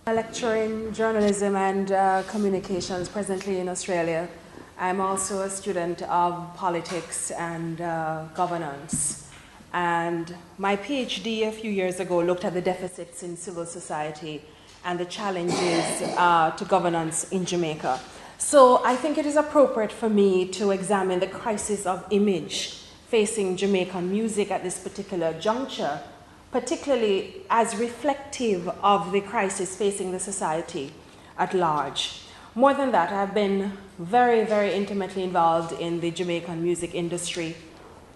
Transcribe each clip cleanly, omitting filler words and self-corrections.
I lecture in journalism and communications presently in Australia. I'm also a student of politics and governance. And my PhD a few years ago looked at the deficits in civil society and the challenges to governance in Jamaica. So I think it is appropriate for me to examine the crisis of image facing Jamaican music at this particular juncture, particularly as reflective of the crisis facing the society at large. More than that, I've been very, very intimately involved in the Jamaican music industry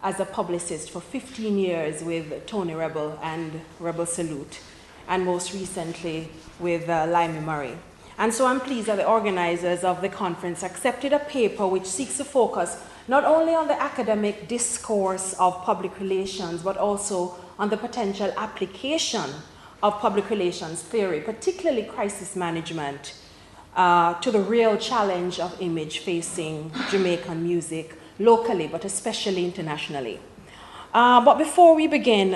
as a publicist for 15 years with Tony Rebel and Rebel Salute, and most recently with Limey Murray. And so I'm pleased that the organizers of the conference accepted a paper which seeks to focus not only on the academic discourse of public relations, but also on the potential application of public relations theory, particularly crisis management, to the real challenge of image facing Jamaican music locally, but especially internationally. But before we begin,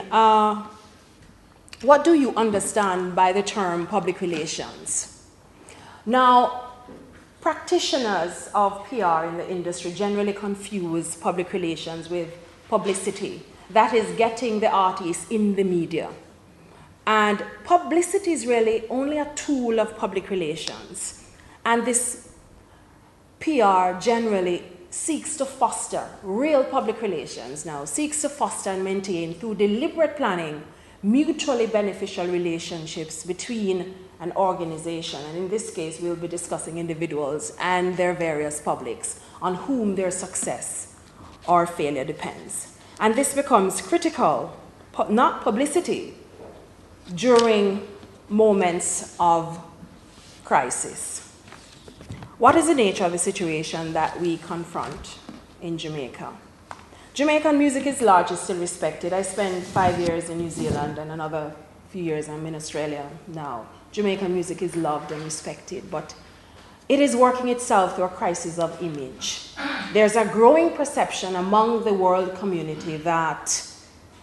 what do you understand by the term public relations? Now, practitioners of PR in the industry generally confuse public relations with publicity. That is getting the artist in the media. And publicity is really only a tool of public relations. And this PR generally seeks to foster real public relations now, seeks to foster and maintain through deliberate planning mutually beneficial relationships between an organization, and in this case we'll be discussing individuals and their various publics on whom their success or failure depends. And this becomes critical, not publicity, during moments of crisis. What is the nature of the situation that we confront in Jamaica? Jamaican music is largely still respected. I spent 5 years in New Zealand and another few years I'm in Australia now. Jamaican music is loved and respected, but it is working itself through a crisis of image. There's a growing perception among the world community that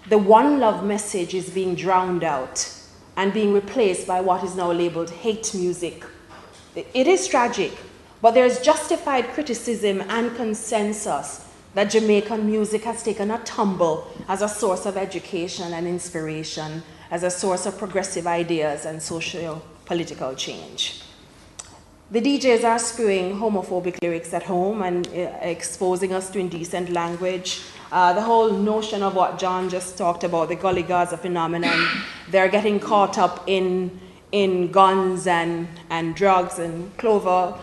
the one love message is being drowned out and being replaced by what is now labeled hate music. It is tragic, but there's justified criticism and consensus that Jamaican music has taken a tumble as a source of education and inspiration, as a source of progressive ideas and socio-political change. The DJs are spewing homophobic lyrics at home and exposing us to indecent language. The whole notion of what John just talked about, the Gully Gaza phenomenon, they're getting caught up in guns and drugs, and Clover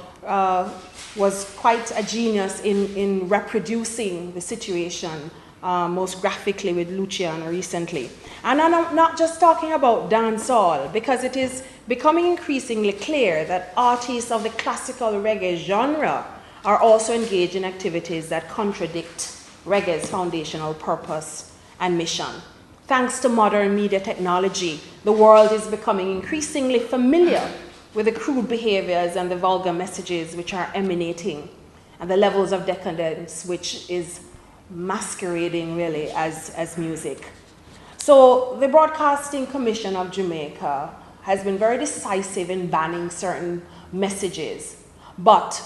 was quite a genius in reproducing the situation most graphically with Luciano recently. And I'm not just talking about dancehall, because it is becoming increasingly clear that artists of the classical reggae genre are also engaged in activities that contradict reggae's foundational purpose and mission. Thanks to modern media technology, the world is becoming increasingly familiar with the crude behaviors and the vulgar messages which are emanating, and the levels of decadence which is masquerading really as music. So the Broadcasting Commission of Jamaica has been very decisive in banning certain messages. But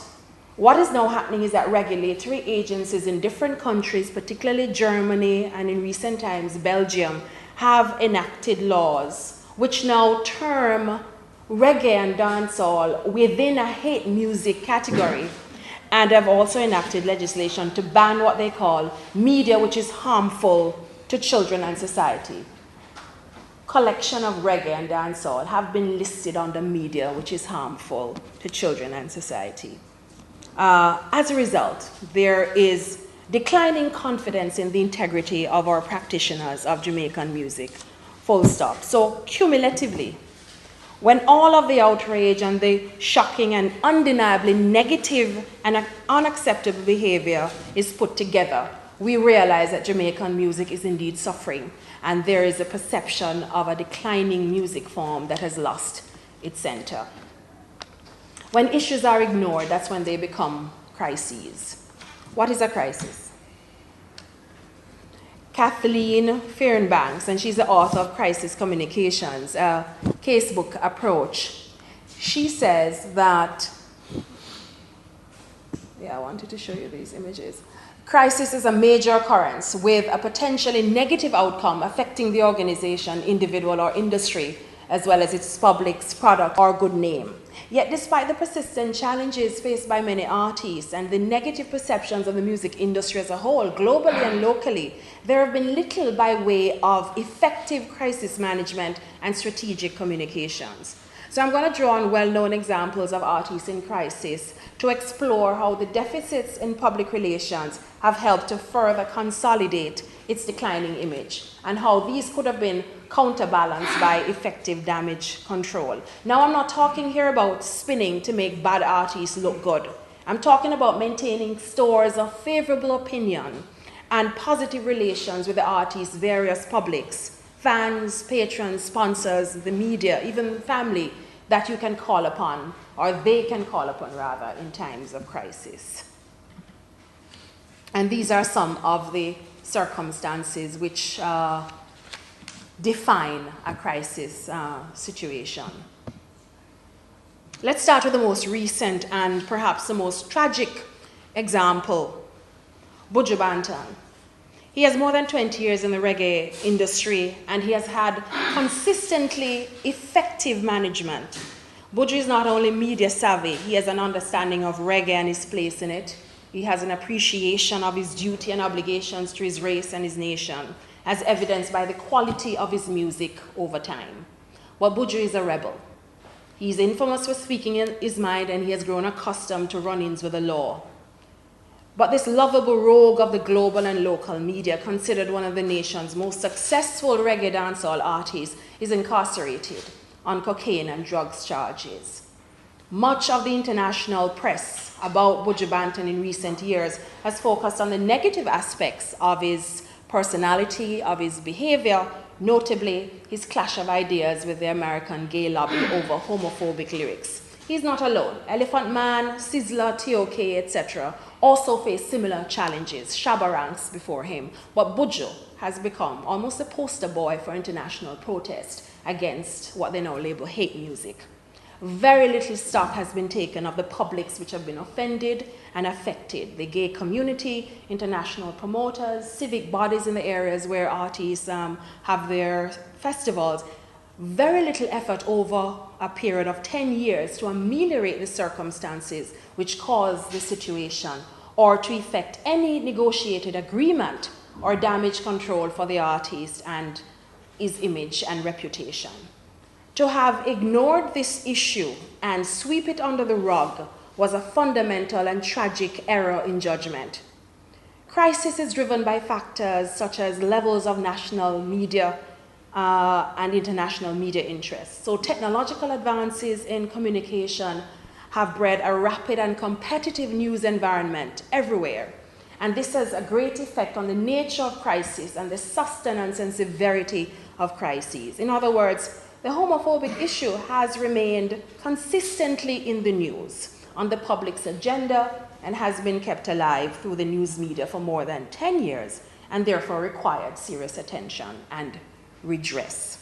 what is now happening is that regulatory agencies in different countries, particularly Germany and in recent times Belgium, have enacted laws which now term reggae and dancehall within a hate music category, and have also enacted legislation to ban what they call media which is harmful to children and society. Collection of reggae and dancehall have been listed under media which is harmful to children and society. As a result, there is declining confidence in the integrity of our practitioners of Jamaican music, full stop. So cumulatively, when all of the outrage and the shocking and undeniably negative and unacceptable behavior is put together, we realize that Jamaican music is indeed suffering, and there is a perception of a declining music form that has lost its center. When issues are ignored, that's when they become crises. What is a crisis? Kathleen Fearonbanks, and she's the author of Crisis Communications, a casebook approach, She says that, I wanted to show you these images. Crisis is a major occurrence with a potentially negative outcome affecting the organization, individual, or industry, as well as its public's product or good name. Yet despite the persistent challenges faced by many artists and the negative perceptions of the music industry as a whole, globally and locally, there have been little by way of effective crisis management and strategic communications. So I'm going to draw on well-known examples of artists in crisis to explore how the deficits in public relations have helped to further consolidate its declining image, and how these could have been counterbalanced by effective damage control. Now, I'm not talking here about spinning to make bad artists look good. I'm talking about maintaining stores of favorable opinion and positive relations with the artist's various publics, fans, patrons, sponsors, the media, even family that you can call upon, or they can call upon rather, in times of crisis. And these are some of the circumstances which define a crisis situation. Let's start with the most recent and perhaps the most tragic example, Buju Banton. He has more than 20 years in the reggae industry, and he has had consistently effective management. Buju is not only media savvy, he has an understanding of reggae and his place in it. He has an appreciation of his duty and obligations to his race and his nation, as evidenced by the quality of his music over time. But Buju is a rebel. He is infamous for speaking his mind, and he has grown accustomed to run-ins with the law. But this lovable rogue of the global and local media, considered one of the nation's most successful reggae dancehall artists, is incarcerated on cocaine and drugs charges. Much of the international press about Buju Banton in recent years has focused on the negative aspects of his personality, of his behavior, notably his clash of ideas with the American gay lobby over homophobic lyrics. He's not alone. Elephant Man, Sizzla, T.O.K., etc. also face similar challenges, Shabba ranks before him. But Buju has become almost a poster boy for international protest against what they now label hate music. Very little stock has been taken of the publics which have been offended and affected: the gay community, international promoters, civic bodies in the areas where artists have their festivals. Very little effort over a period of 10 years to ameliorate the circumstances which caused the situation, or to effect any negotiated agreement or damage control for the artist and his image and reputation. To have ignored this issue and sweep it under the rug was a fundamental and tragic error in judgment. Crisis is driven by factors such as levels of national media and international media interests. So technological advances in communication have bred a rapid and competitive news environment everywhere. And this has a great effect on the nature of crisis and the sustenance and severity of crises. In other words, the homophobic issue has remained consistently in the news, on the public's agenda, and has been kept alive through the news media for more than 10 years, and therefore required serious attention and redress.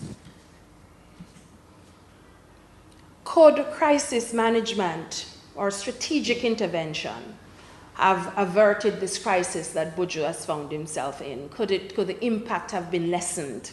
Could crisis management or strategic intervention have averted this crisis that Buju has found himself in? Could the impact have been lessened?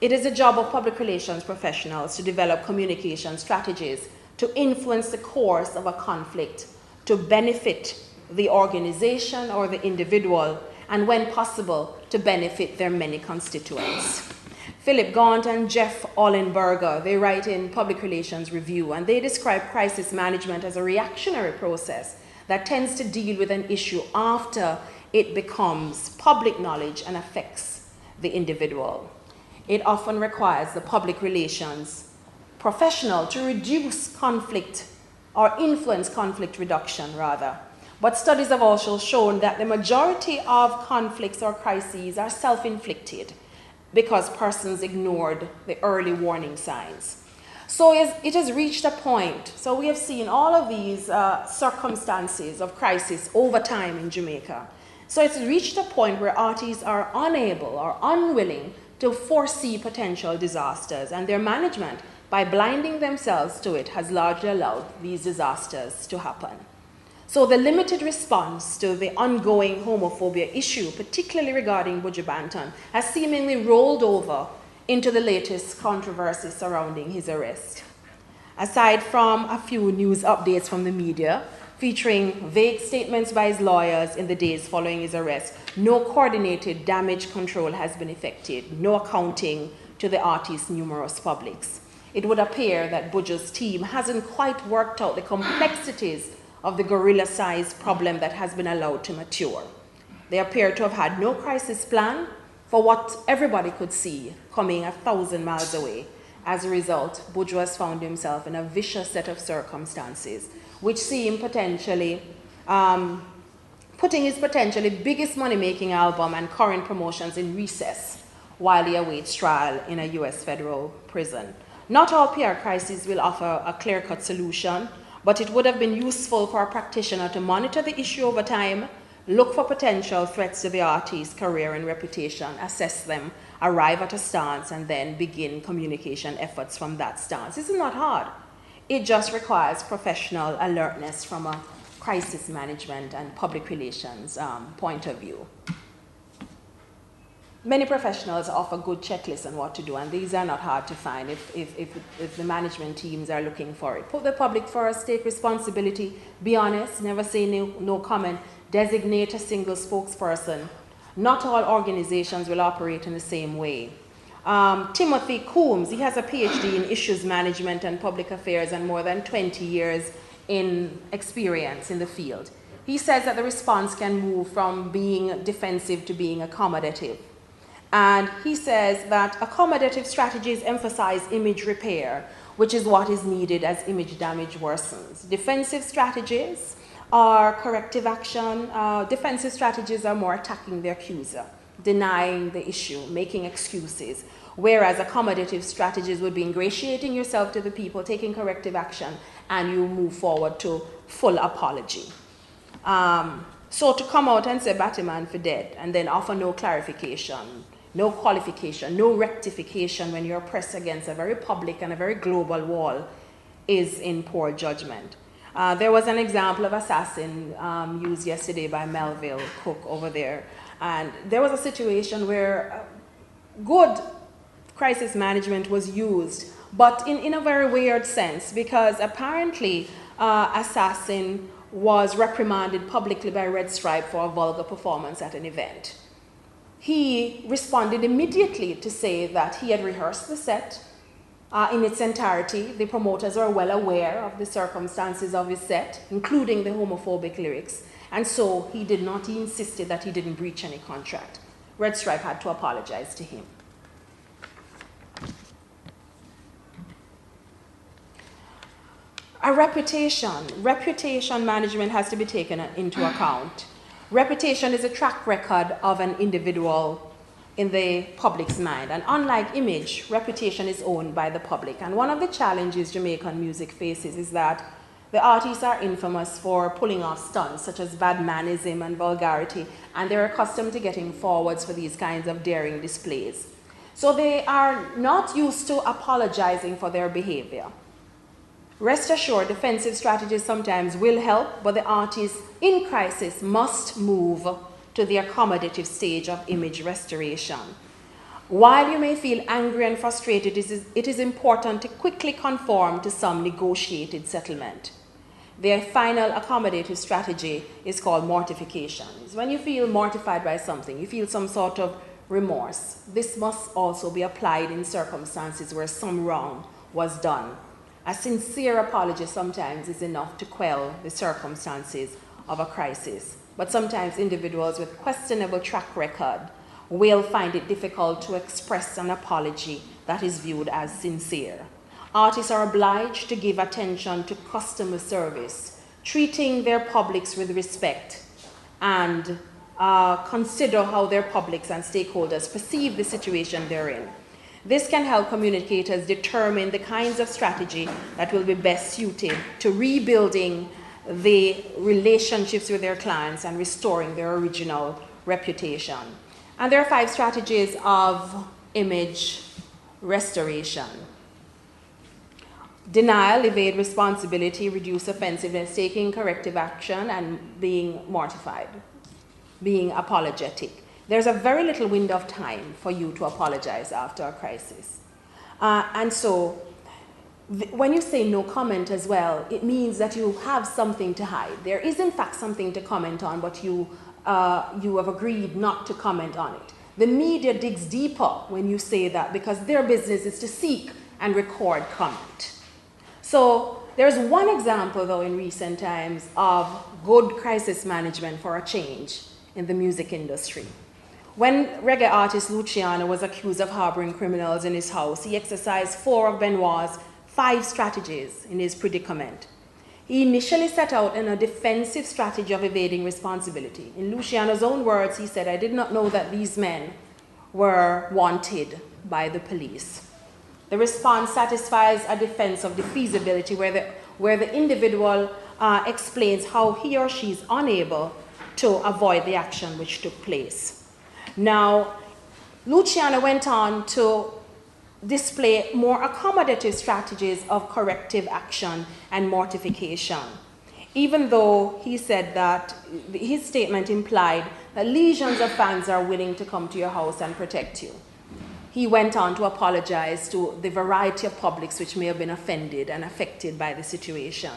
It is the job of public relations professionals to develop communication strategies to influence the course of a conflict to benefit the organization or the individual, and when possible, to benefit their many constituents. Philip Gaunt and Jeff Ollenberger, they write in Public Relations Review, and they describe crisis management as a reactionary process that tends to deal with an issue after it becomes public knowledge and affects the individual. It often requires the public relations professional to reduce conflict or influence conflict reduction, rather. But studies have also shown that the majority of conflicts or crises are self-inflicted because persons ignored the early warning signs. So it has reached a point. So we have seen all of these circumstances of crisis over time in Jamaica. So it's reached a point where artists are unable or unwilling to foresee potential disasters, and their management by blinding themselves to it, has largely allowed these disasters to happen. So the limited response to the ongoing homophobia issue, particularly regarding Buju Banton, has seemingly rolled over into the latest controversy surrounding his arrest. Aside from a few news updates from the media, featuring vague statements by his lawyers in the days following his arrest, no coordinated damage control has been effected, no accounting to the artist's numerous publics. It would appear that Buju's team hasn't quite worked out the complexities of the gorilla-sized problem that has been allowed to mature. They appear to have had no crisis plan for what everybody could see coming 1,000 miles away. As a result, Buju has found himself in a vicious set of circumstances, which seem potentially putting his potentially biggest money-making album and current promotions in recess while he awaits trial in a US federal prison. Not all PR crises will offer a clear-cut solution, but it would have been useful for a practitioner to monitor the issue over time, look for potential threats to the artist's career and reputation, assess them, arrive at a stance, and then begin communication efforts from that stance. This is not hard. It just requires professional alertness from a crisis management and public relations point of view. Many professionals offer good checklists on what to do, and these are not hard to find if the management teams are looking for it. Put the public first, take responsibility, be honest, never say no comment, designate a single spokesperson. Not all organizations will operate in the same way. Timothy Coombs, he has a PhD in issues management and public affairs and more than 20 years in experience in the field. He says that the response can move from being defensive to being accommodative. And he says that accommodative strategies emphasize image repair, which is what is needed as image damage worsens. Defensive strategies are corrective action. Defensive strategies are more attacking the accuser, denying the issue, making excuses, whereas accommodative strategies would be ingratiating yourself to the people, taking corrective action, and you move forward to full apology. So to come out and say Batman for dead and then offer no clarification, no qualification, no rectification when you're pressed against a very public and a very global wall is in poor judgment. There was an example of assassin used yesterday by Melville Cook over there. And there was a situation where good crisis management was used, but in a very weird sense, because apparently assassin was reprimanded publicly by Red Stripe for a vulgar performance at an event. He responded immediately to say that he had rehearsed the set in its entirety. The promoters are well aware of the circumstances of his set, including the homophobic lyrics, and so he did not, he insisted that he didn't breach any contract. Red Stripe had to apologize to him. A reputation management has to be taken into account. Reputation is a track record of an individual in the public's mind. And unlike image, reputation is owned by the public. And one of the challenges Jamaican music faces is that the artists are infamous for pulling off stunts, such as bad mannerism and vulgarity, and they're accustomed to getting forwards for these kinds of daring displays. So they are not used to apologizing for their behavior. Rest assured, defensive strategies sometimes will help, but the artist in crisis must move to the accommodative stage of image restoration. While you may feel angry and frustrated, it is important to quickly conform to some negotiated settlement. The final accommodative strategy is called mortification. It's when you feel mortified by something, you feel some sort of remorse. This must also be applied in circumstances where some wrong was done. A sincere apology sometimes is enough to quell the circumstances of a crisis. But sometimes individuals with questionable track record will find it difficult to express an apology that is viewed as sincere. Artists are obliged to give attention to customer service, treating their publics with respect, and consider how their publics and stakeholders perceive the situation they're in. This can help communicators determine the kinds of strategy that will be best suited to rebuilding the relationships with their clients and restoring their original reputation. And there are 5 strategies of image restoration. Denial, evade responsibility, reduce offensiveness, taking corrective action, and being mortified, being apologetic. There's a very little window of time for you to apologize after a crisis. And so when you say no comment as well, it means that you have something to hide. There is in fact something to comment on, but you have agreed not to comment on it. The media digs deeper when you say that because their business is to seek and record comment. So there's one example though in recent times of good crisis management for a change in the music industry. When reggae artist Luciano was accused of harboring criminals in his house, he exercised 4 of Benoit's 5 strategies in his predicament. He initially set out in a defensive strategy of evading responsibility. In Luciano's own words, he said, "I did not know that these men were wanted by the police." The response satisfies a defense of the feasibility where the individual explains how he or she is unable to avoid the action which took place. Now, Luciano went on to display more accommodative strategies of corrective action and mortification, even though he said that his statement implied that legions of fans are willing to come to your house and protect you. He went on to apologize to the variety of publics which may have been offended and affected by the situation.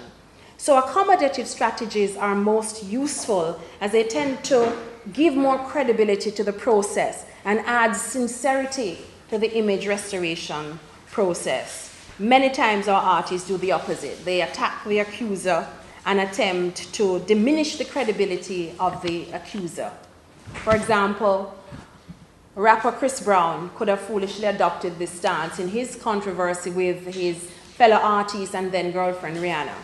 So accommodative strategies are most useful as they tend to give more credibility to the process and add sincerity to the image restoration process. Many times our artists do the opposite. They attack the accuser and attempt to diminish the credibility of the accuser. For example, rapper Chris Brown could have foolishly adopted this stance in his controversy with his fellow artist and then girlfriend Rihanna.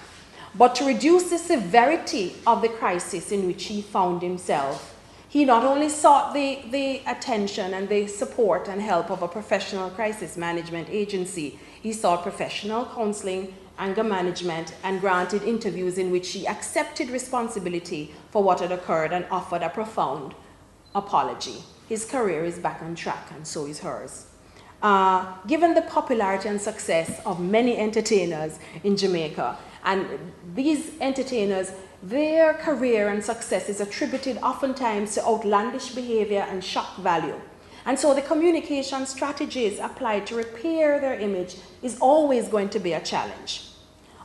But to reduce the severity of the crisis in which he found himself, he not only sought the attention and the support and help of a professional crisis management agency, he sought professional counseling, anger management, and granted interviews in which he accepted responsibility for what had occurred and offered a profound apology. His career is back on track, and so is hers. Given the popularity and success of many entertainers in Jamaica, and these entertainers, their career and success is attributed oftentimes to outlandish behavior and shock value. And so the communication strategies applied to repair their image is always going to be a challenge.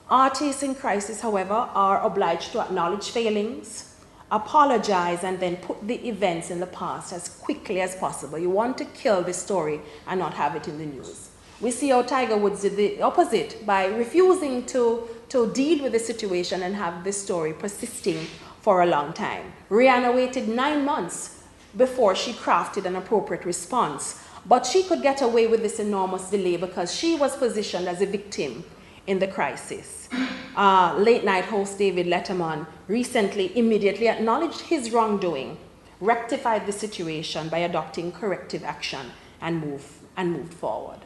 Artists in crisis, however, are obliged to acknowledge failings, apologize, and then put the events in the past as quickly as possible. You want to kill the story and not have it in the news. We see how Tiger Woods did the opposite by refusing to deal with the situation and have the story persisting for a long time. Rihanna waited 9 months before she crafted an appropriate response, but she could get away with this enormous delay because she was positioned as a victim in the crisis. Late night host David Letterman recently immediately acknowledged his wrongdoing, rectified the situation by adopting corrective action, and moved forward.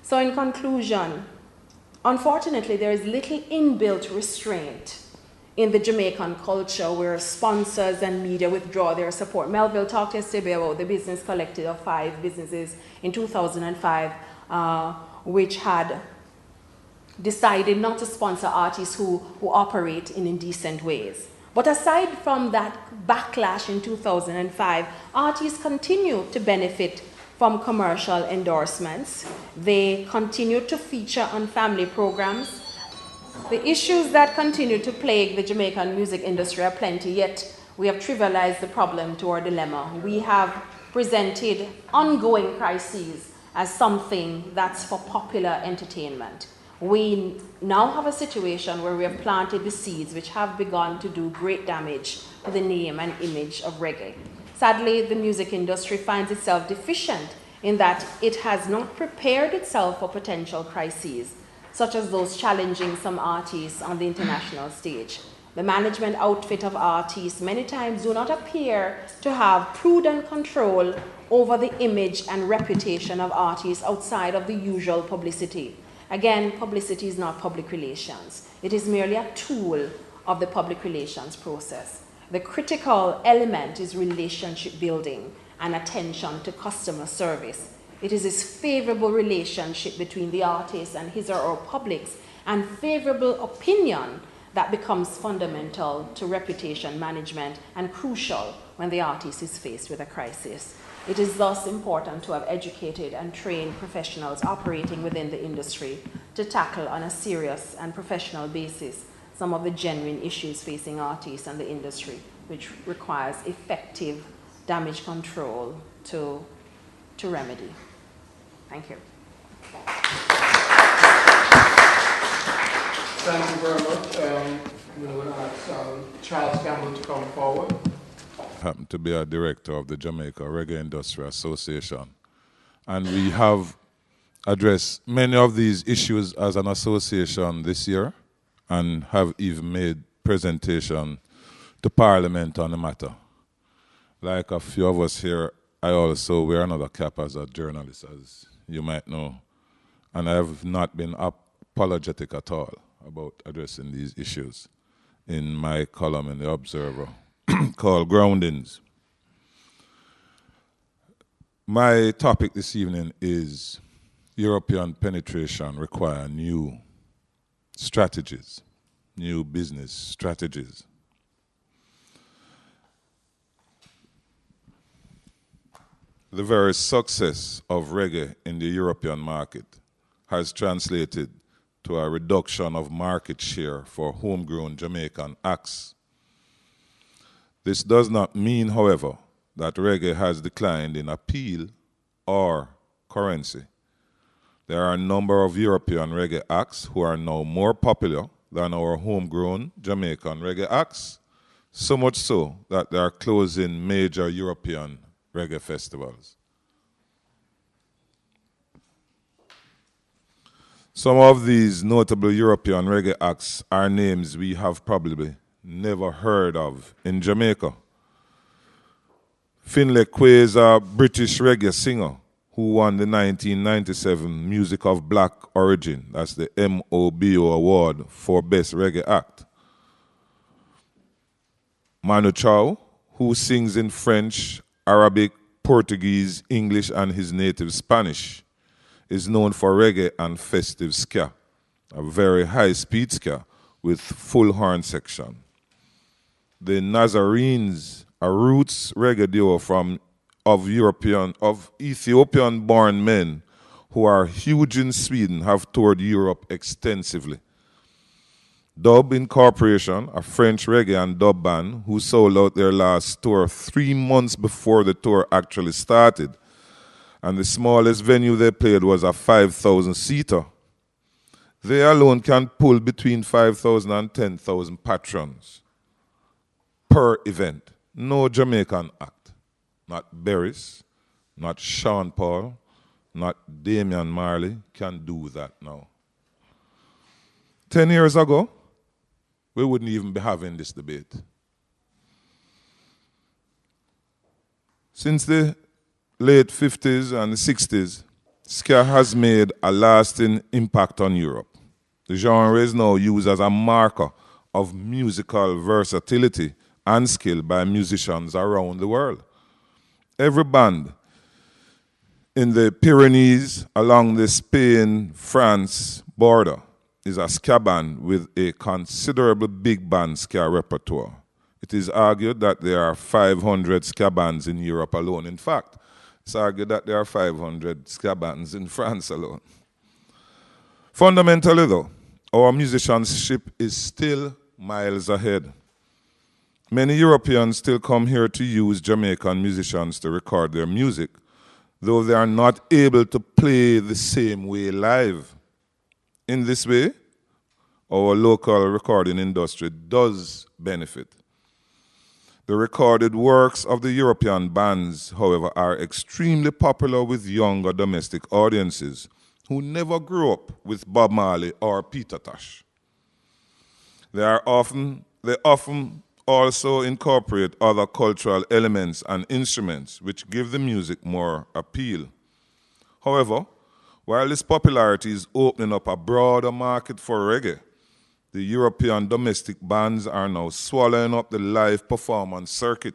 So in conclusion, unfortunately, there is little inbuilt restraint in the Jamaican culture where sponsors and media withdraw their support. Melville talked yesterday about the business collective of 5 businesses in 2005, which had decided not to sponsor artists who operate in indecent ways. But aside from that backlash in 2005, artists continue to benefit from commercial endorsements. They continue to feature on family programs. The issues that continue to plague the Jamaican music industry are plenty, yet we have trivialized the problem to our dilemma. We have presented ongoing crises as something that's for popular entertainment. We now have a situation where we have planted the seeds which have begun to do great damage to the name and image of reggae. Sadly, the music industry finds itself deficient in that it has not prepared itself for potential crises, such as those challenging some artists on the international stage. The management outfit of artists many times do not appear to have prudent control over the image and reputation of artists outside of the usual publicity. Again, publicity is not public relations. It is merely a tool of the public relations process. The critical element is relationship building and attention to customer service. It is this favorable relationship between the artist and his or her publics and favorable opinion that becomes fundamental to reputation management and crucial when the artist is faced with a crisis. It is thus important to have educated and trained professionals operating within the industry to tackle on a serious and professional basis some of the genuine issues facing artists and the industry, which requires effective damage control to remedy. Thank you. Thank you very much. We will ask Charles Campbell to come forward. I happen to be a director of the Jamaica Reggae Industry Association. And we have addressed many of these issues as an association this year and have even made presentation to Parliament on the matter. Like a few of us here, I also wear another cap as a journalist, as you might know. And I have not been apologetic at all about addressing these issues in my column in The Observer called Groundings. My topic this evening is European penetration require new strategies, new business strategies. The very success of reggae in the European market has translated to a reduction of market share for homegrown Jamaican acts. This does not mean, however, that reggae has declined in appeal or currency. There are a number of European reggae acts who are now more popular than our homegrown Jamaican reggae acts, so much so that they are closing major European reggae festivals. Some of these notable European reggae acts are names we have probably never heard of in Jamaica. Finlay Quay is a British reggae singer who won the 1997 Music of Black Origin, that's the MOBO award for Best Reggae Act. Manu Chao, who sings in French, Arabic, Portuguese, English, and his native Spanish, is known for reggae and festive ska, a very high-speed ska with full horn section. The Nazarenes, a roots reggae duo of Ethiopian-born men who are huge in Sweden, have toured Europe extensively. Dub Incorporation, a French reggae and dub band who sold out their last tour 3 months before the tour actually started, and the smallest venue they played was a 5,000-seater. They alone can pull between 5,000 and 10,000 patrons per event. No Jamaican act. Not Beres, not Sean Paul, not Damian Marley can do that now. 10 years ago, we wouldn't even be having this debate. Since the late 50s and the 60s, ska has made a lasting impact on Europe. The genre is now used as a marker of musical versatility and skill by musicians around the world. Every band in the Pyrenees along the Spain-France border is a ska band with a considerable big band ska repertoire. It is argued that there are 500 ska bands in Europe alone. In fact, it's argued that there are 500 ska bands in France alone. Fundamentally, though, our musicianship is still miles ahead. Many Europeans still come here to use Jamaican musicians to record their music, though they are not able to play the same way live. In this way, our local recording industry does benefit. The recorded works of the European bands, however, are extremely popular with younger domestic audiences who never grew up with Bob Marley or Peter Tosh. They often also incorporate other cultural elements and instruments which give the music more appeal. However, while this popularity is opening up a broader market for reggae, the European domestic bands are now swallowing up the live performance circuit.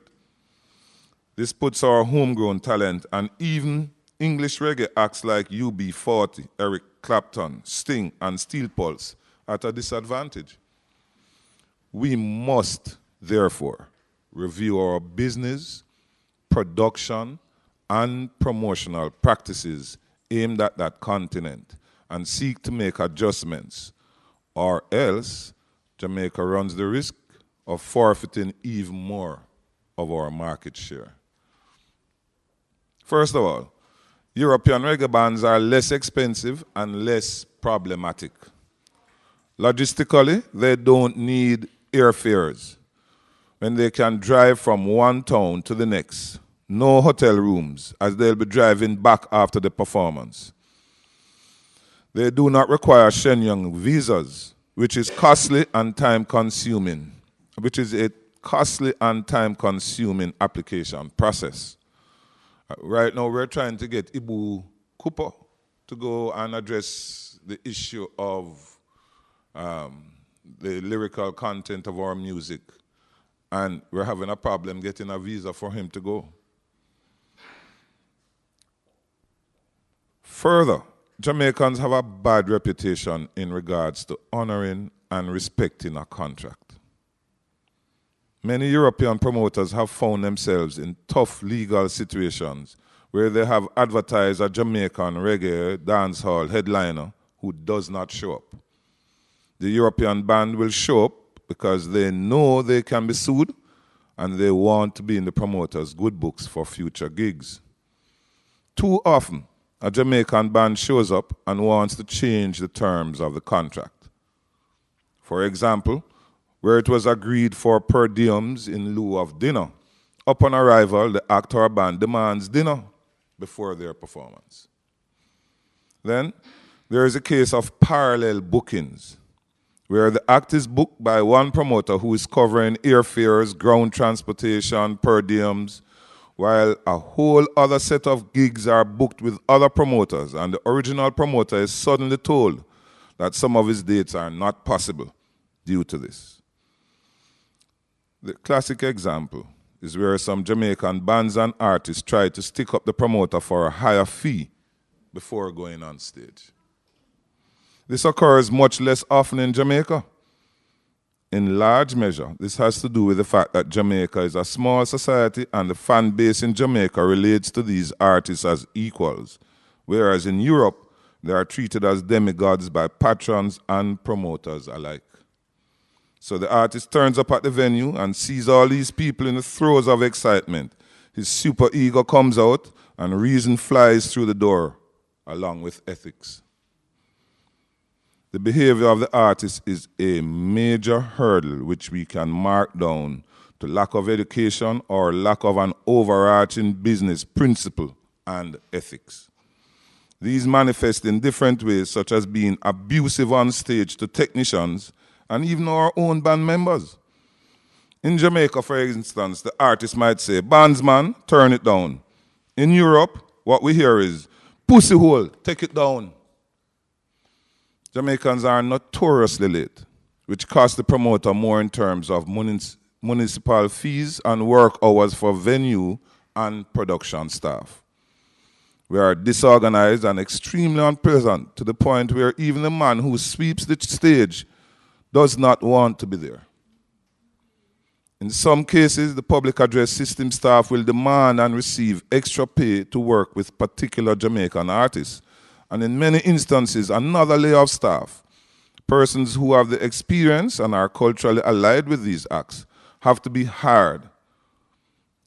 This puts our homegrown talent and even English reggae acts like UB40, Eric Clapton, Sting, and Steel Pulse at a disadvantage. We must, therefore, review our business, production, and promotional practices aimed at that continent and seek to make adjustments, or else Jamaica runs the risk of forfeiting even more of our market share. First of all, European reggae bands are less expensive and less problematic. Logistically, they don't need airfares when they can drive from one town to the next. No hotel rooms, as they'll be driving back after the performance. They do not require Shenyang visas, which is costly and time-consuming, application process. Right now, we're trying to get Ibu Kupo to go and address the issue of the lyrical content of our music, and we're having a problem getting a visa for him to go. Further, Jamaicans have a bad reputation in regards to honoring and respecting a contract. Many European promoters have found themselves in tough legal situations where they have advertised a Jamaican reggae dancehall headliner who does not show up. The European band will show up because they know they can be sued and they want to be in the promoter's good books for future gigs. Too often, a Jamaican band shows up and wants to change the terms of the contract. For example, where it was agreed for per diems in lieu of dinner, upon arrival, the act or band demands dinner before their performance. Then, there is a case of parallel bookings, where the act is booked by one promoter who is covering airfares, ground transportation, per diems, while a whole other set of gigs are booked with other promoters, and the original promoter is suddenly told that some of his dates are not possible due to this. The classic example is where some Jamaican bands and artists try to stick up the promoter for a higher fee before going on stage. This occurs much less often in Jamaica. In large measure, this has to do with the fact that Jamaica is a small society and the fan base in Jamaica relates to these artists as equals, whereas in Europe, they are treated as demigods by patrons and promoters alike. So the artist turns up at the venue and sees all these people in the throes of excitement. His super ego comes out and reason flies through the door, along with ethics. The behavior of the artist is a major hurdle which we can mark down to lack of education or lack of an overarching business principle and ethics. These manifest in different ways, such as being abusive on stage to technicians and even our own band members. In Jamaica, for instance, the artist might say, "Bandsman, turn it down." In Europe, what we hear is, "Pussy hole, take it down." Jamaicans are notoriously late, which costs the promoter more in terms of municipal fees and work hours for venue and production staff. We are disorganized and extremely unpleasant to the point where even the man who sweeps the stage does not want to be there. In some cases, the public address system staff will demand and receive extra pay to work with particular Jamaican artists. And in many instances, another layer of staff, persons who have the experience and are culturally allied with these acts, have to be hired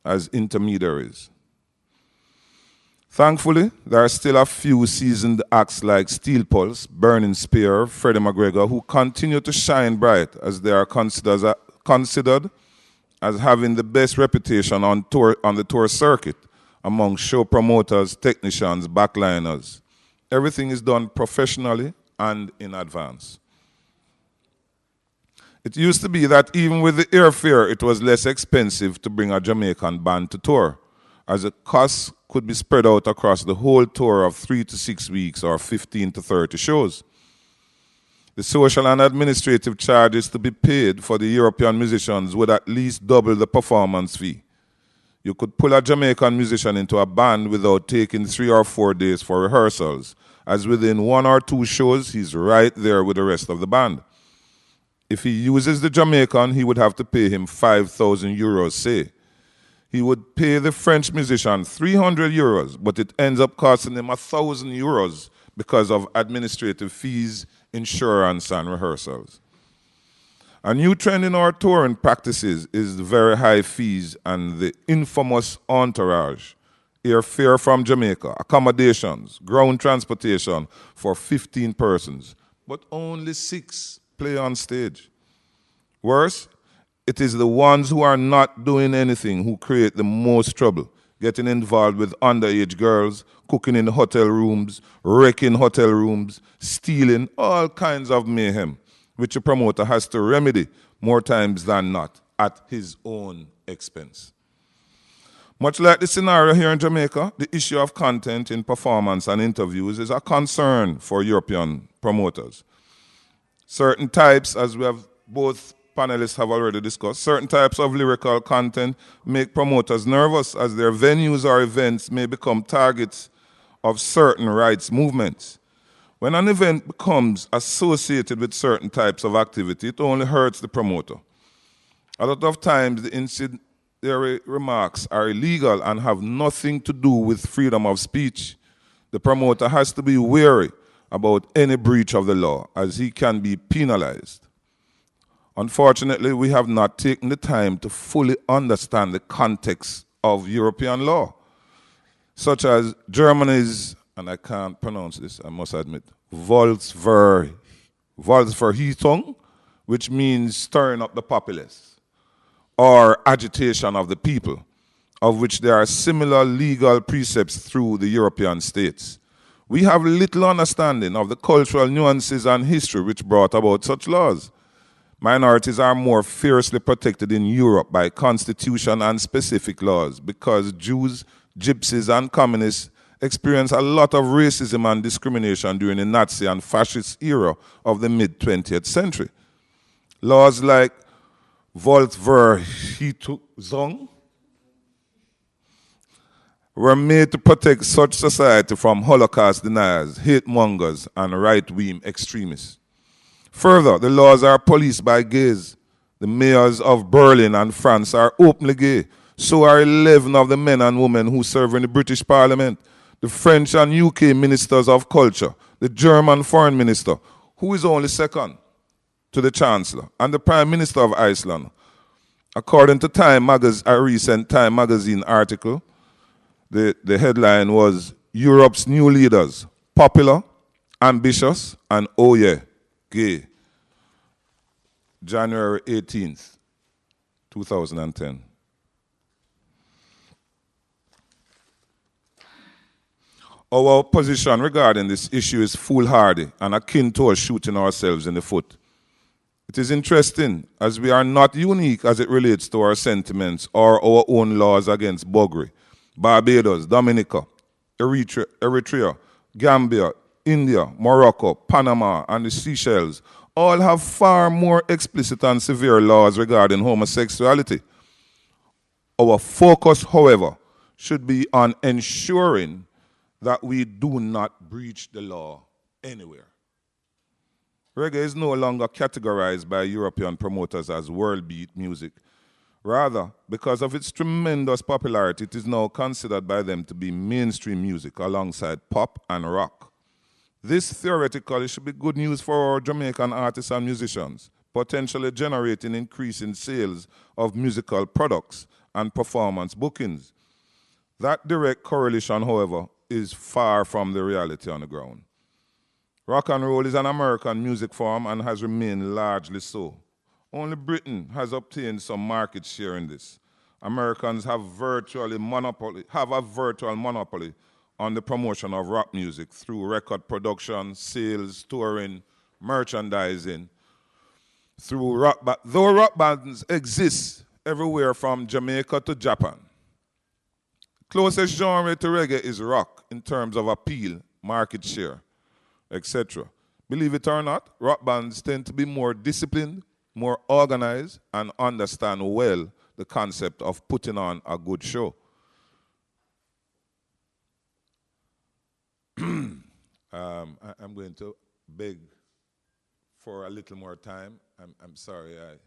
as intermediaries. Thankfully, there are still a few seasoned acts like Steel Pulse, Burning Spear, Freddie McGregor, who continue to shine bright as they are considered as having the best reputation on the tour circuit among show promoters, technicians, backliners. Everything is done professionally and in advance. It used to be that even with the airfare, it was less expensive to bring a Jamaican band to tour, as the costs could be spread out across the whole tour of 3 to 6 weeks or 15 to 30 shows. The social and administrative charges to be paid for the European musicians would at least double the performance fee. You could pull a Jamaican musician into a band without taking 3 or 4 days for rehearsals, as within 1 or 2 shows, he's right there with the rest of the band. If he uses the Jamaican, he would have to pay him 5,000 euros, say. He would pay the French musician 300 euros, but it ends up costing him 1,000 euros because of administrative fees, insurance, and rehearsals. A new trend in our touring practices is the very high fees and the infamous entourage. Airfare from Jamaica, accommodations, ground transportation for 15 persons, but only 6 play on stage. Worse, it is the ones who are not doing anything who create the most trouble, getting involved with underage girls, cooking in hotel rooms, wrecking hotel rooms, stealing, all kinds of mayhem, which a promoter has to remedy more times than not at his own expense. Much like the scenario here in Jamaica, the issue of content in performance and interviews is a concern for European promoters. Certain types, as we have both panelists have already discussed, certain types of lyrical content make promoters nervous as their venues or events may become targets of certain rights movements. When an event becomes associated with certain types of activity, it only hurts the promoter. A lot of times, the incendiary remarks are illegal and have nothing to do with freedom of speech. The promoter has to be wary about any breach of the law, as he can be penalized. Unfortunately, we have not taken the time to fully understand the context of European law, such as and I can't pronounce this, I must admit, Volksverhetzung, which means stirring up the populace, or agitation of the people, of which there are similar legal precepts through the European states. We have little understanding of the cultural nuances and history which brought about such laws. Minorities are more fiercely protected in Europe by constitution and specific laws because Jews, gypsies, and communists experienced a lot of racism and discrimination during the Nazi and fascist era of the mid-20th century. Laws like Volksverhetzung were made to protect such society from Holocaust deniers, hate mongers, and right-wing extremists. Further, the laws are policed by gays. The mayors of Berlin and France are openly gay. So are 11 of the men and women who serve in the British Parliament, the French and UK ministers of culture, the German foreign minister, who is only second to the Chancellor, and the Prime Minister of Iceland. According to a recent Time magazine article, the headline was, Europe's new leaders, popular, ambitious, and oh yeah, gay. January 18th, 2010. Our position regarding this issue is foolhardy and akin to us shooting ourselves in the foot. It is interesting, as we are not unique as it relates to our sentiments or our own laws against buggery. Barbados, Dominica, Eritrea, Gambia, India, Morocco, Panama, and the Seychelles all have far more explicit and severe laws regarding homosexuality. Our focus, however, should be on ensuring that we do not breach the law anywhere. Reggae is no longer categorized by European promoters as world beat music. Rather, because of its tremendous popularity, it is now considered by them to be mainstream music alongside pop and rock. This theoretically should be good news for our Jamaican artists and musicians, potentially generating increasing sales of musical products and performance bookings. That direct correlation, however, is far from the reality on the ground. Rock and roll is an American music form and has remained largely so. Only Britain has obtained some market share in this. Americans have a virtual monopoly on the promotion of rock music through record production, sales, touring, merchandising. Though rock bands exist everywhere from Jamaica to Japan. Closest genre to reggae is rock in terms of appeal, market share, etc. Believe it or not, rock bands tend to be more disciplined, more organized, and understand well the concept of putting on a good show. I'm going to beg for a little more time. I'm sorry, I'm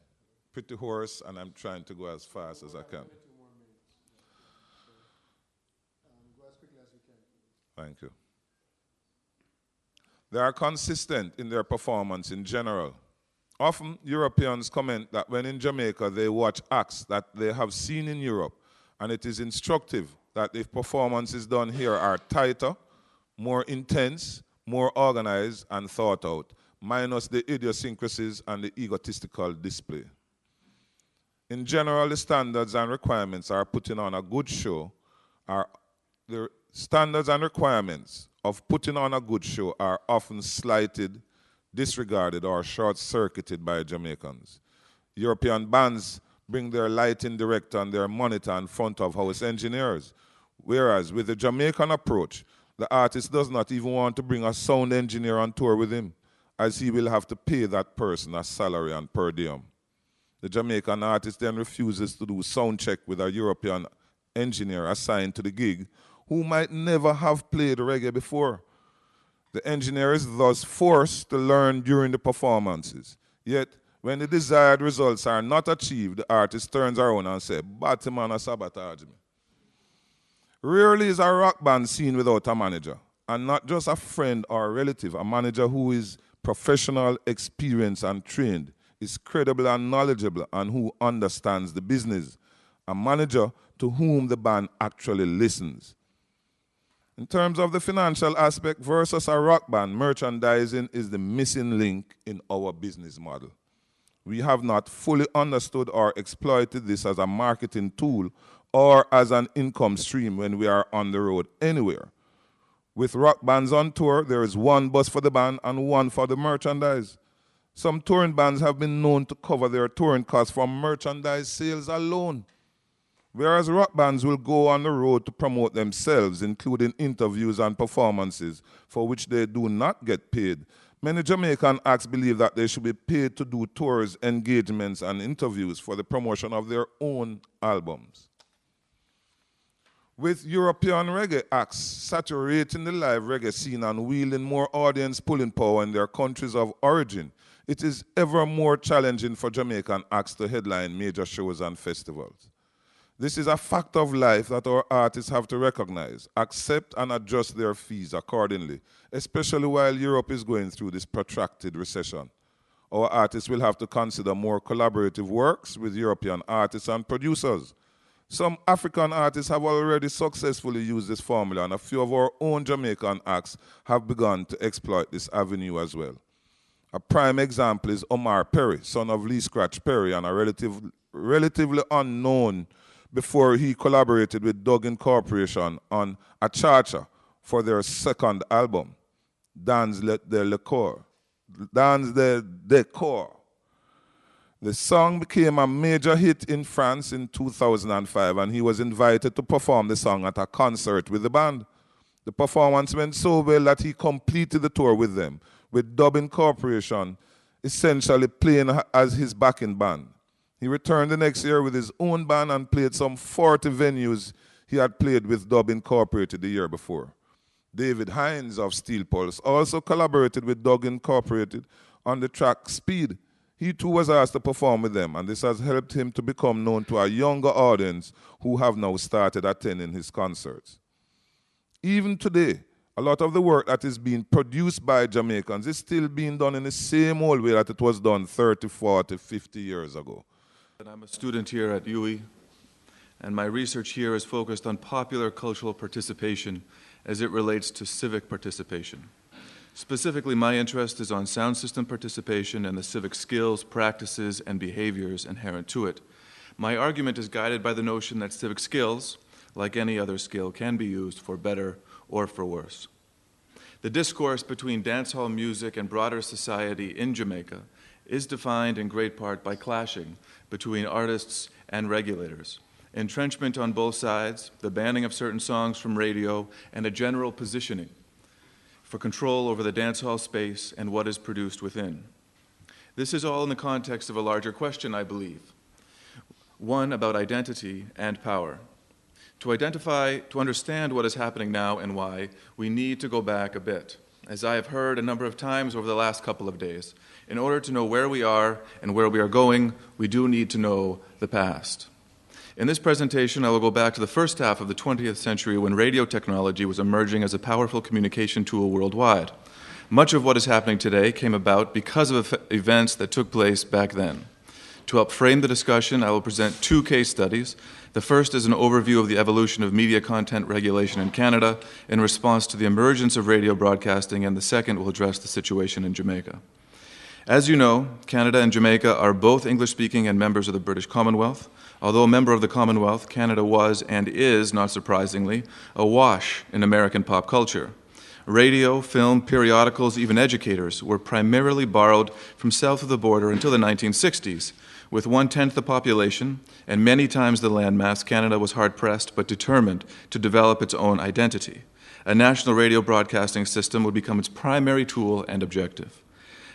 pretty hoarse, and I'm trying to go as fast as I can. Go as quickly as you can. Thank you. They are consistent in their performance in general. Often, Europeans comment that when in Jamaica, they watch acts that they have seen in Europe, and it is instructive that if performances done here are tighter, more intense, more organized, and thought out, minus the idiosyncrasies and the egotistical display. In general, the standards and requirements are putting on a good show the standards and requirements of putting on a good show are often slighted, disregarded, or short-circuited by Jamaicans. European bands bring their lighting director and their monitor and front-of-house engineers, whereas with the Jamaican approach, the artist does not even want to bring a sound engineer on tour with him, as he will have to pay that person a salary and per diem. The Jamaican artist then refuses to do sound check with a European engineer assigned to the gig who might never have played reggae before. The engineer is thus forced to learn during the performances. Yet, when the desired results are not achieved, the artist turns around and says, "Batman a sabotage me." Rarely is a rock band seen without a manager, and not just a friend or a relative, a manager who is professional, experienced, and trained, is credible and knowledgeable, and who understands the business. A manager to whom the band actually listens. In terms of the financial aspect versus a rock band, merchandising is the missing link in our business model. We have not fully understood or exploited this as a marketing tool or as an income stream when we are on the road anywhere. With rock bands on tour, there is one bus for the band and one for the merchandise. Some touring bands have been known to cover their touring costs from merchandise sales alone, whereas rock bands will go on the road to promote themselves, including interviews and performances for which they do not get paid. Many Jamaican acts believe that they should be paid to do tours, engagements, and interviews for the promotion of their own albums. With European reggae acts saturating the live reggae scene and wielding more audience pulling power in their countries of origin, it is ever more challenging for Jamaican acts to headline major shows and festivals. This is a fact of life that our artists have to recognize, accept, and adjust their fees accordingly, especially while Europe is going through this protracted recession. Our artists will have to consider more collaborative works with European artists and producers. Some African artists have already successfully used this formula, and a few of our own Jamaican acts have begun to exploit this avenue as well. A prime example is Omar Perry, son of Lee Scratch Perry, and a relatively unknown before he collaborated with Doug Incorporation on a charter for their second album, Dans le Décor. The song became a major hit in France in 2005, and he was invited to perform the song at a concert with the band. The performance went so well that he completed the tour with them, with Dub Incorporation essentially playing as his backing band. He returned the next year with his own band and played some 40 venues he had played with Dub Incorporated the year before. David Hines of Steel Pulse also collaborated with Dub Incorporated on the track Speed. He too was asked to perform with them, and this has helped him to become known to a younger audience who have now started attending his concerts. Even today, a lot of the work that is being produced by Jamaicans is still being done in the same old way that it was done 30, 40, 50 years ago. I'm a student here at UWI, and my research here is focused on popular cultural participation as it relates to civic participation. Specifically, my interest is on sound system participation and the civic skills, practices, and behaviors inherent to it. My argument is guided by the notion that civic skills, like any other skill, can be used for better or for worse. The discourse between dancehall music and broader society in Jamaica is defined in great part by clashing between artists and regulators, entrenchment on both sides, the banning of certain songs from radio, and a general positioning for control over the dancehall space and what is produced within. This is all in the context of a larger question, I believe, one about identity and power. To understand what is happening now and why, we need to go back a bit. as I have heard a number of times over the last couple of days. In order to know where we are and where we are going, we do need to know the past. In this presentation, I will go back to the first half of the 20th century when radio technology was emerging as a powerful communication tool worldwide. Much of what is happening today came about because of events that took place back then. To help frame the discussion, I will present two case studies. The first is an overview of the evolution of media content regulation in Canada in response to the emergence of radio broadcasting, and the second will address the situation in Jamaica. As you know, Canada and Jamaica are both English-speaking and members of the British Commonwealth. Although a member of the Commonwealth, Canada was, and is, not surprisingly, awash in American pop culture. Radio, film, periodicals, even educators were primarily borrowed from south of the border until the 1960s. With 1/10 the population and many times the landmass, Canada was hard-pressed but determined to develop its own identity. A national radio broadcasting system would become its primary tool and objective.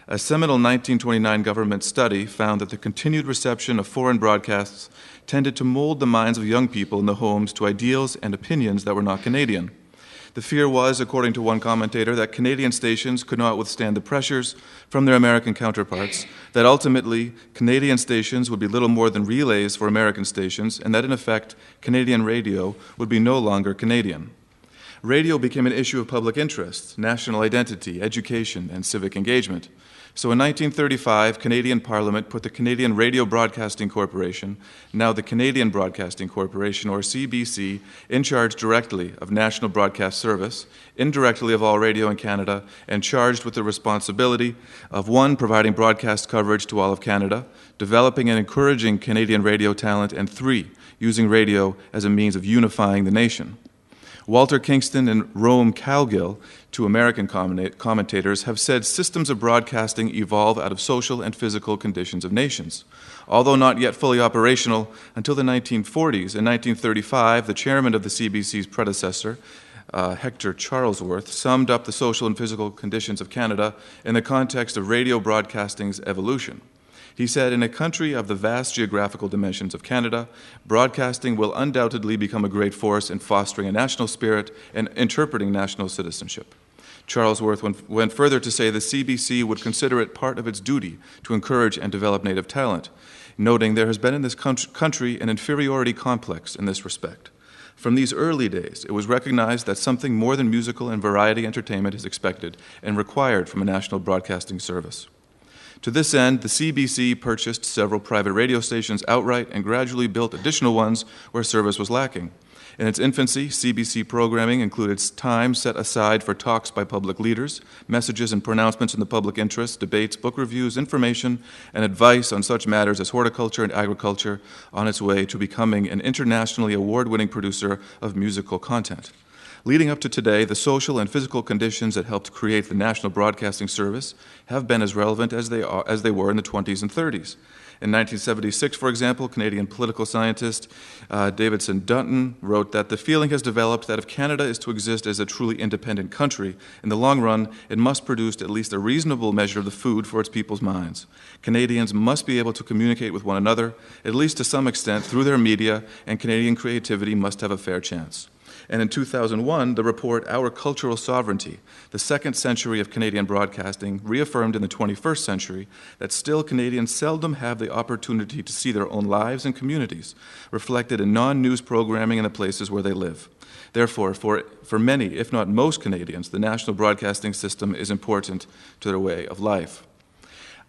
A seminal 1929 government study found that the continued reception of foreign broadcasts tended to mold the minds of young people in the homes to ideals and opinions that were not Canadian. The fear was, according to one commentator, that Canadian stations could not withstand the pressures from their American counterparts, that ultimately Canadian stations would be little more than relays for American stations, and that in effect Canadian radio would be no longer Canadian. Radio became an issue of public interest, national identity, education, and civic engagement. So in 1935, Canadian Parliament put the Canadian Radio Broadcasting Corporation, now the Canadian Broadcasting Corporation, or CBC, in charge directly of National Broadcast Service, indirectly of all radio in Canada, and charged with the responsibility of 1, providing broadcast coverage to all of Canada, developing and encouraging Canadian radio talent, and 3, using radio as a means of unifying the nation. Walter Kingston and Rome Calgill, two American commentators, have said systems of broadcasting evolve out of social and physical conditions of nations. Although not yet fully operational until the 1940s, in 1935, the chairman of the CBC's predecessor, Hector Charlesworth, summed up the social and physical conditions of Canada in the context of radio broadcasting's evolution. He said, in a country of the vast geographical dimensions of Canada, broadcasting will undoubtedly become a great force in fostering a national spirit and interpreting national citizenship. Charlesworth went further to say the CBC would consider it part of its duty to encourage and develop native talent, noting there has been in this country an inferiority complex in this respect. From these early days, it was recognized that something more than musical and variety entertainment is expected and required from a national broadcasting service. To this end, the CBC purchased several private radio stations outright and gradually built additional ones where service was lacking. In its infancy, CBC programming included time set aside for talks by public leaders, messages and pronouncements in the public interest, debates, book reviews, information, and advice on such matters as horticulture and agriculture, on its way to becoming an internationally award-winning producer of musical content. Leading up to today, the social and physical conditions that helped create the National Broadcasting Service have been as relevant as they were in the 20s and 30s. In 1976, for example, Canadian political scientist Davidson Dunton wrote that the feeling has developed that if Canada is to exist as a truly independent country, in the long run, it must produce at least a reasonable measure of the food for its people's minds. Canadians must be able to communicate with one another, at least to some extent, through their media, and Canadian creativity must have a fair chance. And in 2001, the report Our Cultural Sovereignty, the second century of Canadian broadcasting, reaffirmed in the 21st century that still Canadians seldom have the opportunity to see their own lives and communities reflected in non-news programming in the places where they live. Therefore, for many, if not most Canadians, the national broadcasting system is important to their way of life.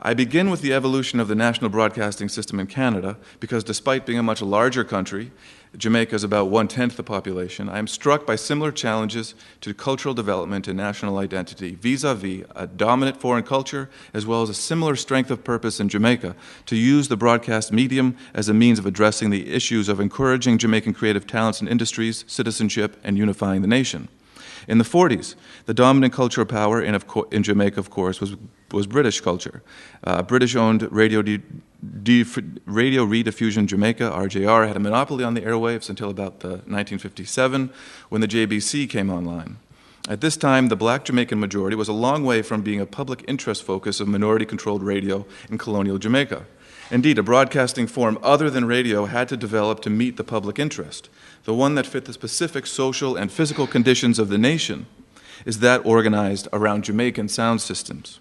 I begin with the evolution of the national broadcasting system in Canada because despite being a much larger country, Jamaica is about 1/10 the population, I am struck by similar challenges to cultural development and national identity vis-a-vis a dominant foreign culture as well as a similar strength of purpose in Jamaica to use the broadcast medium as a means of addressing the issues of encouraging Jamaican creative talents and industries, citizenship, and unifying the nation. In the 40s, the dominant cultural power in Jamaica, of course, was British culture. British-owned Radio Rediffusion Jamaica, RJR, had a monopoly on the airwaves until about 1957, when the JBC came online. At this time, the black Jamaican majority was a long way from being a public interest focus of minority-controlled radio in colonial Jamaica. Indeed, a broadcasting form other than radio had to develop to meet the public interest, the one that fit the specific social and physical conditions of the nation. is that organized around Jamaican sound systems.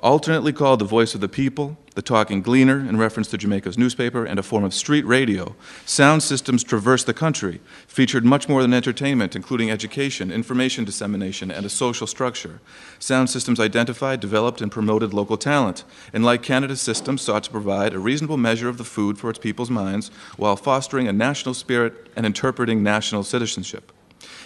Alternately called the voice of the people, the talking gleaner in reference to Jamaica's newspaper, and a form of street radio, sound systems traversed the country, featured much more than entertainment, including education, information dissemination, and a social structure. Sound systems identified, developed, and promoted local talent, and like Canada's system, sought to provide a reasonable measure of the food for its people's minds while fostering a national spirit and interpreting national citizenship.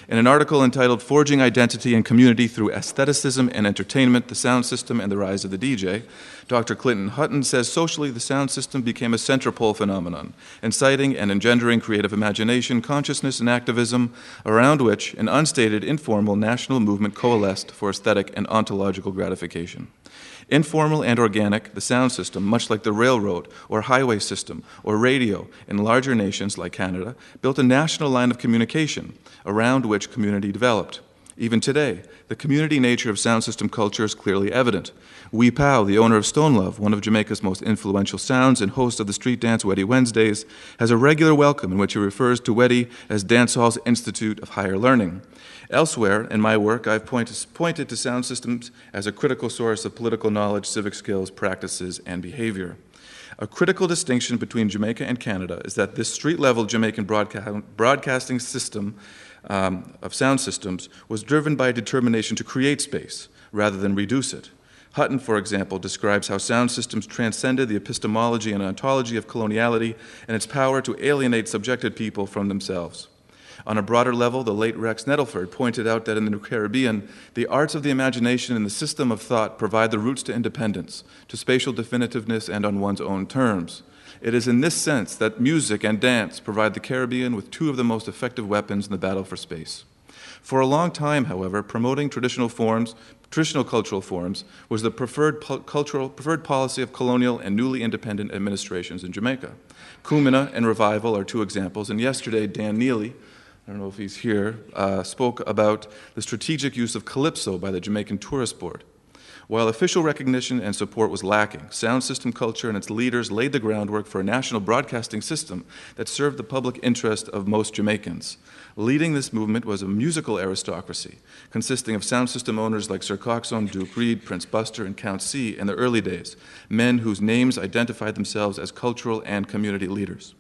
In an article entitled Forging Identity and Community Through Aestheticism and Entertainment, the Sound System and the Rise of the DJ, Dr. Clinton Hutton says socially the sound system became a central phenomenon, inciting and engendering creative imagination, consciousness, and activism, around which an unstated, informal national movement coalesced for aesthetic and ontological gratification. Informal and organic, the sound system, much like the railroad or highway system or radio in larger nations like Canada, built a national line of communication around which community developed. Even today, the community nature of sound system culture is clearly evident. Wee Pow, the owner of Stone Love, one of Jamaica's most influential sounds and host of the street dance Weddy Wednesdays, has a regular welcome in which he refers to Weddy as Dancehall's Institute of Higher Learning. Elsewhere in my work, I've pointed to sound systems as a critical source of political knowledge, civic skills, practices, and behavior. A critical distinction between Jamaica and Canada is that this street-level Jamaican broadcasting system of sound systems was driven by a determination to create space rather than reduce it. Hutton, for example, describes how sound systems transcended the epistemology and ontology of coloniality and its power to alienate subjected people from themselves. On a broader level, the late Rex Nettleford pointed out that in the Caribbean, the arts of the imagination and the system of thought provide the roots to independence, to spatial definitiveness, and on one's own terms. It is in this sense that music and dance provide the Caribbean with two of the most effective weapons in the battle for space. For a long time, however, promoting traditional cultural forms was the preferred policy of colonial and newly independent administrations in Jamaica. Kumina and Revival are two examples, and yesterday Dan Neely, I don't know if he's here, spoke about the strategic use of calypso by the Jamaican Tourist Board. While official recognition and support was lacking, sound system culture and its leaders laid the groundwork for a national broadcasting system that served the public interest of most Jamaicans. Leading this movement was a musical aristocracy, consisting of sound system owners like Sir Coxsone, Duke Reid, Prince Buster, and Count C in the early days, men whose names identified themselves as cultural and community leaders.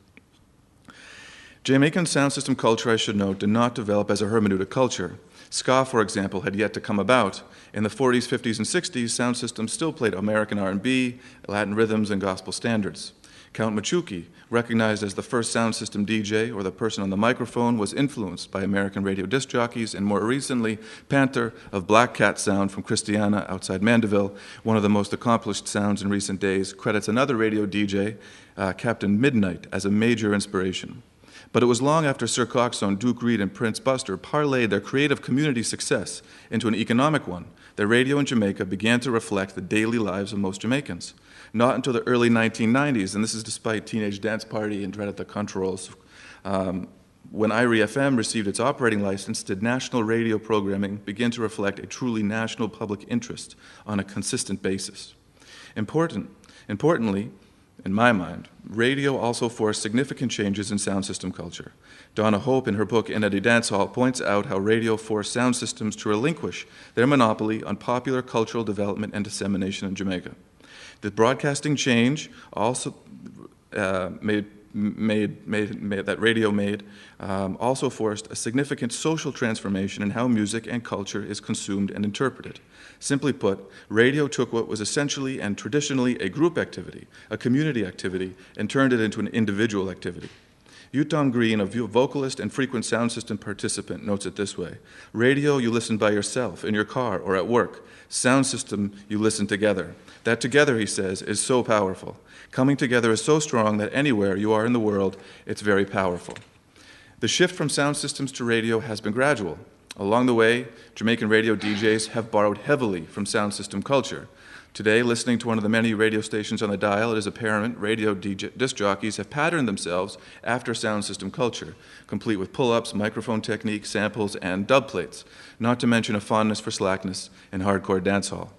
Jamaican sound system culture, I should note, did not develop as a hermeneutic culture. Ska, for example, had yet to come about. In the 40s, 50s, and 60s, sound systems still played American R&B, Latin rhythms, and gospel standards. Count Machuki, recognized as the first sound system DJ, or the person on the microphone, was influenced by American radio disc jockeys, and more recently, Panther of Black Cat Sound from Christiana outside Mandeville, one of the most accomplished sounds in recent days, credits another radio DJ, Captain Midnight, as a major inspiration. But it was long after Sir Coxsone, Duke Reid, and Prince Buster parlayed their creative community success into an economic one that radio in Jamaica began to reflect the daily lives of most Jamaicans. Not until the early 1990s, and this is despite Teenage Dance Party and Dread at the Controls, when IRIE FM received its operating license, did national radio programming begin to reflect a truly national public interest on a consistent basis. Importantly, in my mind, radio also forced significant changes in sound system culture. Donna Hope, in her book In Eddie Dancehall, points out how radio forced sound systems to relinquish their monopoly on popular cultural development and dissemination in Jamaica. The broadcasting change also also forced a significant social transformation in how music and culture is consumed and interpreted. Simply put, radio took what was essentially and traditionally a group activity, a community activity, and turned it into an individual activity. Utom Green, a vocalist and frequent sound system participant, notes it this way: radio you listen by yourself, in your car, or at work. Sound system you listen together. That together, he says, is so powerful. Coming together is so strong that anywhere you are in the world, it's very powerful. The shift from sound systems to radio has been gradual. Along the way, Jamaican radio DJs have borrowed heavily from sound system culture. Today, listening to one of the many radio stations on the dial, it is apparent radio disc jockeys have patterned themselves after sound system culture, complete with pull-ups, microphone techniques, samples, and dub plates, not to mention a fondness for slackness and hardcore dancehall.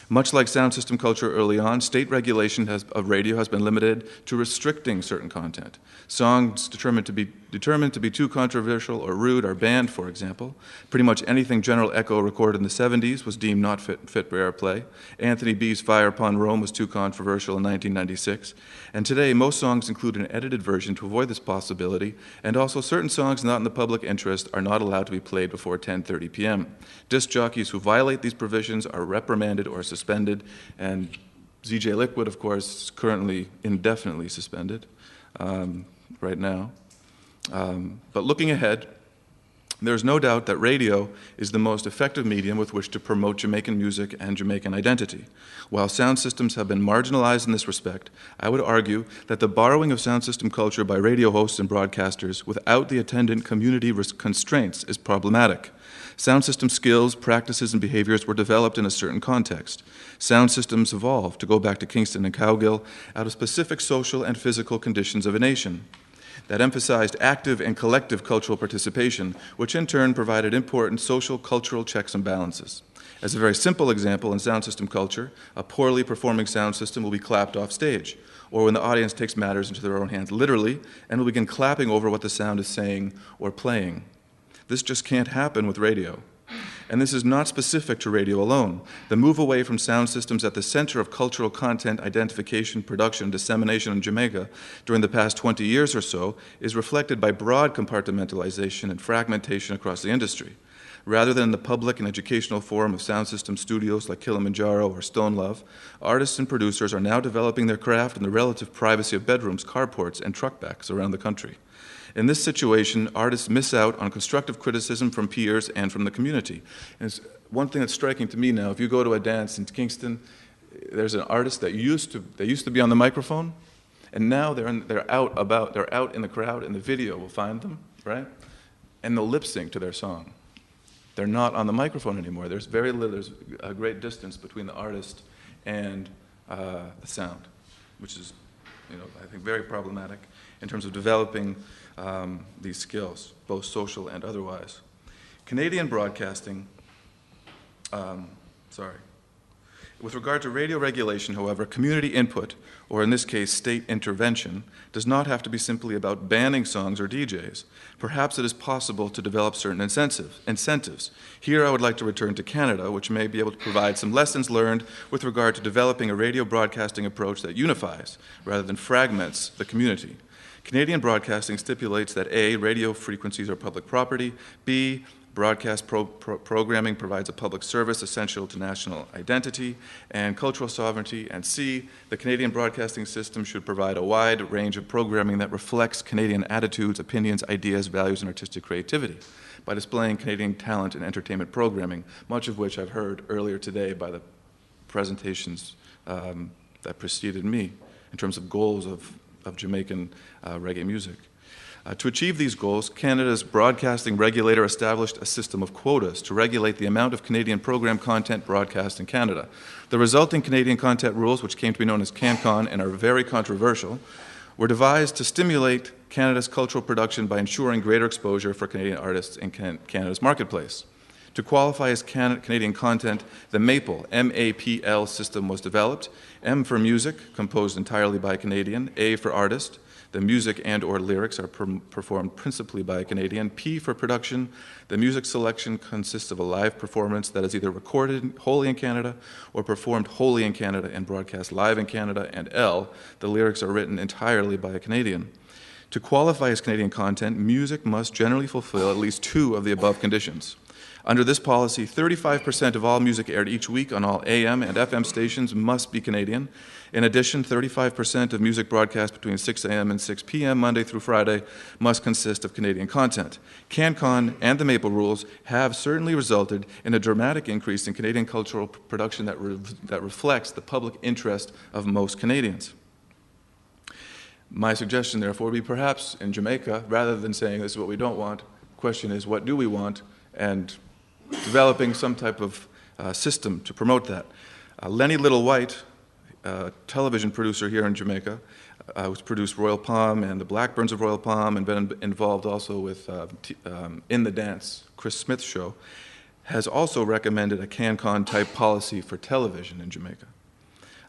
Much like sound system culture early on, state regulation of radio has been limited to restricting certain content. Songs determined to be determined to be too controversial or rude are banned, for example. Pretty much anything General Echo recorded in the 70s was deemed not fit for airplay. Anthony B's Fire Upon Rome was too controversial in 1996. And today, most songs include an edited version to avoid this possibility, and also certain songs not in the public interest are not allowed to be played before 10:30 p.m. Disc jockeys who violate these provisions are reprimanded or suspended, and ZJ Liquid, of course, is currently indefinitely suspended right now. But looking ahead, there's no doubt that radio is the most effective medium with which to promote Jamaican music and Jamaican identity. While sound systems have been marginalized in this respect, I would argue that the borrowing of sound system culture by radio hosts and broadcasters without the attendant community constraints is problematic. Sound system skills, practices, and behaviors were developed in a certain context. Sound systems evolved, to go back to Kingston and Cowgill, out of specific social and physical conditions of a nation that emphasized active and collective cultural participation, which in turn provided important social, cultural checks and balances. As a very simple example in sound system culture, a poorly performing sound system will be clapped off stage, or when the audience takes matters into their own hands literally and will begin clapping over what the sound is saying or playing. This just can't happen with radio. And this is not specific to radio alone. The move away from sound systems at the center of cultural content identification, production, and dissemination in Jamaica during the past 20 years or so is reflected by broad compartmentalization and fragmentation across the industry. Rather than the public and educational forum of sound system studios like Kilimanjaro or Stone Love, artists and producers are now developing their craft in the relative privacy of bedrooms, carports, and truck backs around the country. In this situation, artists miss out on constructive criticism from peers and from the community. And it's one thing that's striking to me now, if you go to a dance in Kingston, there's an artist that used to be on the microphone, and now they're out in the crowd, and the video will find them, right? And they'll lip sync to their song. They're not on the microphone anymore. There's a great distance between the artist and the sound, which is, I think very problematic in terms of developing these skills, both social and otherwise. Canadian broadcasting, With regard to radio regulation, however, community input, or in this case, state intervention, does not have to be simply about banning songs or DJs. Perhaps it is possible to develop certain incentives. Here I would like to return to Canada, which may be able to provide some lessons learned with regard to developing a radio broadcasting approach that unifies, rather than fragments, the community. Canadian broadcasting stipulates that A, radio frequencies are public property, B, broadcast programming provides a public service essential to national identity and cultural sovereignty, and C, the Canadian broadcasting system should provide a wide range of programming that reflects Canadian attitudes, opinions, ideas, values, and artistic creativity by displaying Canadian talent in entertainment programming, much of which I've heard earlier today by the presentations that preceded me in terms of goals of Jamaican reggae music. To achieve these goals, Canada's broadcasting regulator established a system of quotas to regulate the amount of Canadian program content broadcast in Canada. The resulting Canadian content rules, which came to be known as CanCon and are very controversial, were devised to stimulate Canada's cultural production by ensuring greater exposure for Canadian artists in Canada's marketplace. To qualify as Canadian content, the MAPL, M-A-P-L system was developed. M for music, composed entirely by a Canadian. A for artist, the music and or lyrics are performed principally by a Canadian. P for production, the music selection consists of a live performance that is either recorded wholly in Canada or performed wholly in Canada and broadcast live in Canada. And L, the lyrics are written entirely by a Canadian. To qualify as Canadian content, music must generally fulfill at least two of the above conditions. Under this policy, 35% of all music aired each week on all AM and FM stations must be Canadian. In addition, 35% of music broadcast between 6 a.m. and 6 p.m. Monday through Friday must consist of Canadian content. CanCon and the Maple Rules have certainly resulted in a dramatic increase in Canadian cultural production that reflects the public interest of most Canadians. My suggestion, therefore, would be perhaps in Jamaica, rather than saying this is what we don't want, the question is what do we want, and developing some type of system to promote that. Lenny Little-White, a television producer here in Jamaica, who's produced Royal Palm and the Blackburns of Royal Palm and been involved also with In the Dance, Chris Smith's show, has also recommended a CanCon type policy for television in Jamaica.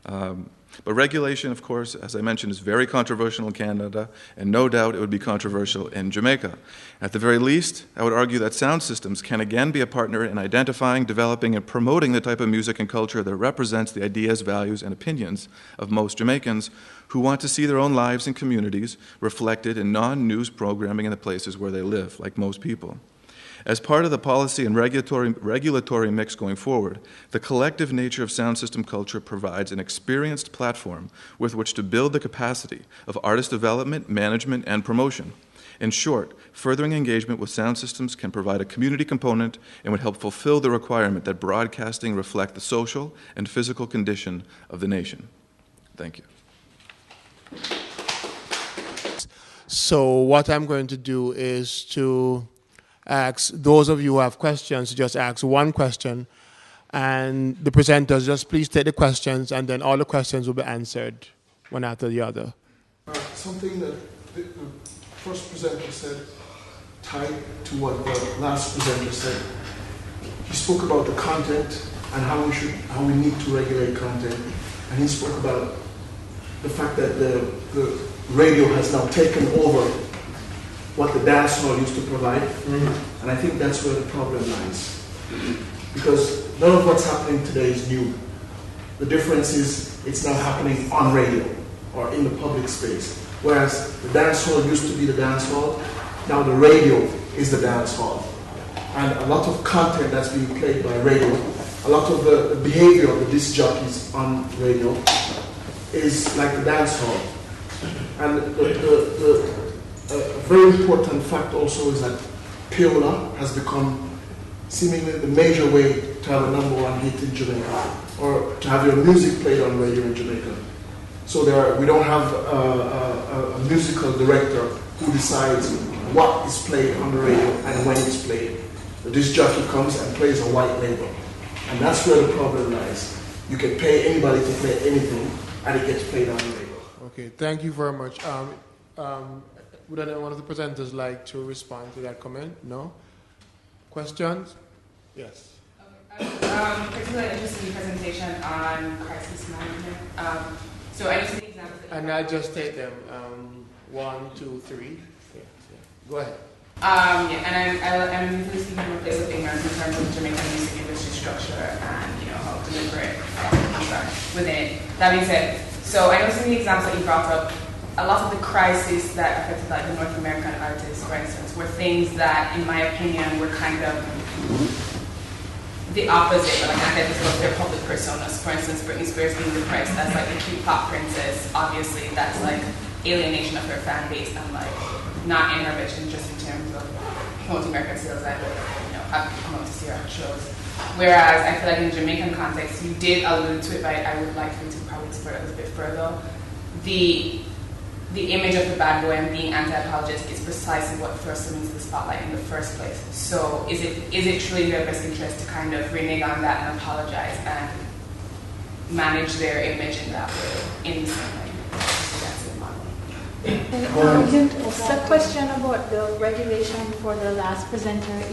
But regulation, of course, as I mentioned, is very controversial in Canada, and no doubt it would be controversial in Jamaica. At the very least, I would argue that sound systems can again be a partner in identifying, developing, and promoting the type of music and culture that represents the ideas, values, and opinions of most Jamaicans who want to see their own lives and communities reflected in non-news programming in the places where they live, like most people. As part of the policy and regulatory mix going forward, the collective nature of sound system culture provides an experienced platform with which to build the capacity of artist development, management, and promotion. In short, furthering engagement with sound systems can provide a community component and would help fulfill the requirement that broadcasting reflect the social and physical condition of the nation. Thank you. So what I'm going to do is to ask those of you who have questions, just ask one question, and the presenters just please take the questions, and then all the questions will be answered one after the other. Something that the first presenter said tied to what the last presenter said. He spoke about the content and how we need to regulate content, and he spoke about the fact that the radio has now taken over what the dance hall used to provide, and I think that's where the problem lies. Because none of what's happening today is new. The difference is it's now happening on radio or in the public space. Whereas the dance hall used to be the dance hall, now the radio is the dance hall. And a lot of content that's being played by radio, a lot of the behavior of the disc jockeys on radio is like the dance hall. And a very important fact also is that Payola has become seemingly the major way to have a #1 hit in Jamaica, or to have your music played on radio in Jamaica. So we don't have a musical director who decides what is played on the radio and when it's played. The disc jockey comes and plays a white label. And that's where the problem lies. You can pay anybody to play anything, and it gets played on the radio. Okay, thank you very much. Would any one of the presenters like to respond to that comment? No? Questions? Yes. Okay. Particularly interested in the presentation on crisis management. So I just see the examples. And I just take them 1, 2, 3. Yeah. Go ahead. And I'm really speaking from a place of ignorance in terms of Jamaican music industry structure and how deliberate things are within it. That being said, so I know some of the examples that you brought up. A lot of the crises that affected like the North American artists, for instance, were things that, in my opinion, were kind of the opposite, but like antithesis of their public personas. For instance, Britney Spears being depressed, that's like the cute pop princess. Obviously, that's like alienation of her fan base and like not intervention just in terms of promoting American sales and have people come out to see her shows. Whereas I feel like in Jamaican context, you did allude to it, but I would like you to probably explore it a little bit further. The image of the bad boy and being anti-apologist is precisely what thrust them into the spotlight in the first place. So is it truly in their best interest to kind of renege on that and apologize and manage their image in that way, in the same way? So that's the model. The question about the regulation for the last presenter,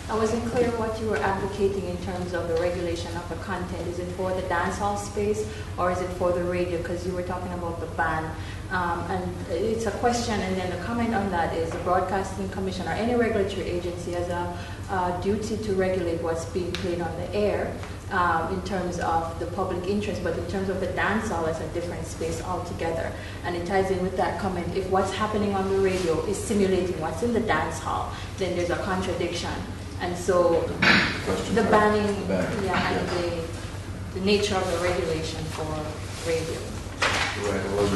I wasn't clear what you were advocating in terms of the regulation of the content. Is it for the dancehall space or is it for the radio? Because you were talking about the ban. And it's a question, and then the comment on that is the Broadcasting Commission or any regulatory agency has a duty to regulate what's being played on the air in terms of the public interest, but in terms of the dancehall, it's a different space altogether. And it ties in with that comment. If what's happening on the radio is simulating what's in the dancehall, then there's a contradiction. And so the banning, and the nature of the regulation for radio. Right, well, I